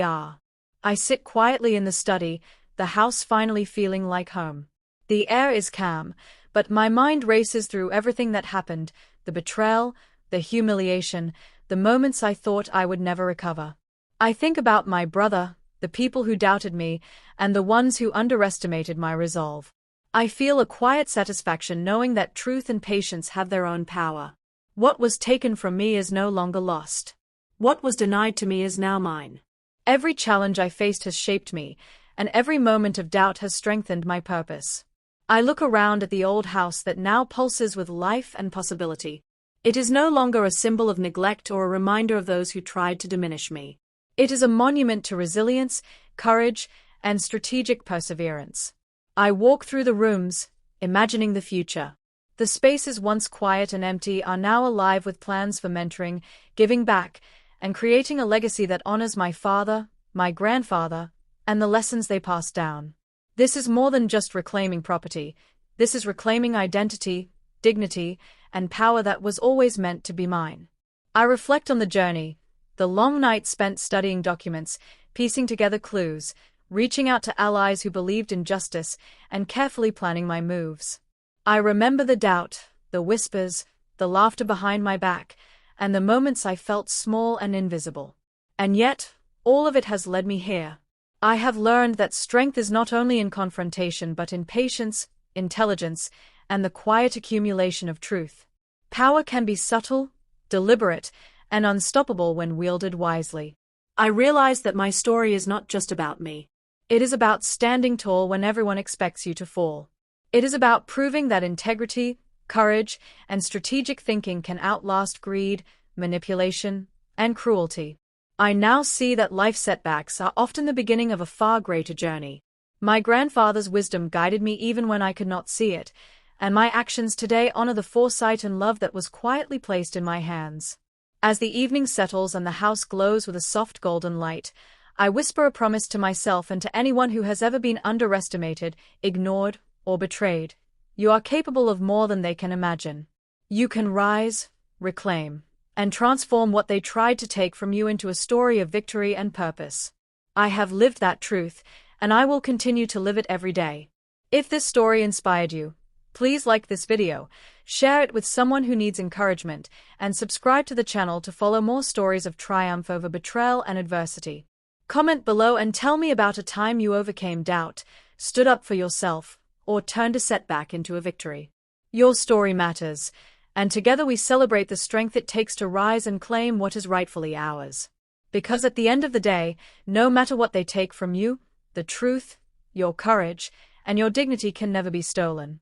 are. I sit quietly in the study, the house finally feeling like home. The air is calm, but my mind races through everything that happened, the betrayal, the humiliation, the moments I thought I would never recover. I think about my brother, the people who doubted me, and the ones who underestimated my resolve. I feel a quiet satisfaction knowing that truth and patience have their own power. What was taken from me is no longer lost. What was denied to me is now mine. Every challenge I faced has shaped me, and every moment of doubt has strengthened my purpose. I look around at the old house that now pulses with life and possibility. It is no longer a symbol of neglect or a reminder of those who tried to diminish me. It is a monument to resilience, courage, and strategic perseverance. I walk through the rooms, imagining the future. The spaces once quiet and empty are now alive with plans for mentoring, giving back, and creating a legacy that honors my father, my grandfather, and the lessons they passed down. This is more than just reclaiming property. This is reclaiming identity, dignity, and power that was always meant to be mine. I reflect on the journey, the long nights spent studying documents, piecing together clues, reaching out to allies who believed in justice, and carefully planning my moves. I remember the doubt, the whispers, the laughter behind my back, and the moments I felt small and invisible. And yet, all of it has led me here. I have learned that strength is not only in confrontation but in patience, intelligence, and the quiet accumulation of truth. Power can be subtle, deliberate, and unstoppable when wielded wisely. I realize that my story is not just about me. It is about standing tall when everyone expects you to fall. It is about proving that integrity, courage, and strategic thinking can outlast greed, manipulation, and cruelty. I now see that life setbacks are often the beginning of a far greater journey. My grandfather's wisdom guided me even when I could not see it, and my actions today honor the foresight and love that was quietly placed in my hands. As the evening settles and the house glows with a soft golden light, I whisper a promise to myself and to anyone who has ever been underestimated, ignored, or betrayed. You are capable of more than they can imagine. You can rise, reclaim, and transform what they tried to take from you into a story of victory and purpose. I have lived that truth, and I will continue to live it every day. If this story inspired you, please like this video, share it with someone who needs encouragement, and subscribe to the channel to follow more stories of triumph over betrayal and adversity. Comment below and tell me about a time you overcame doubt, stood up for yourself, or turned a setback into a victory. Your story matters, and together we celebrate the strength it takes to rise and claim what is rightfully ours. Because at the end of the day, no matter what they take from you, the truth, your courage, and your dignity can never be stolen.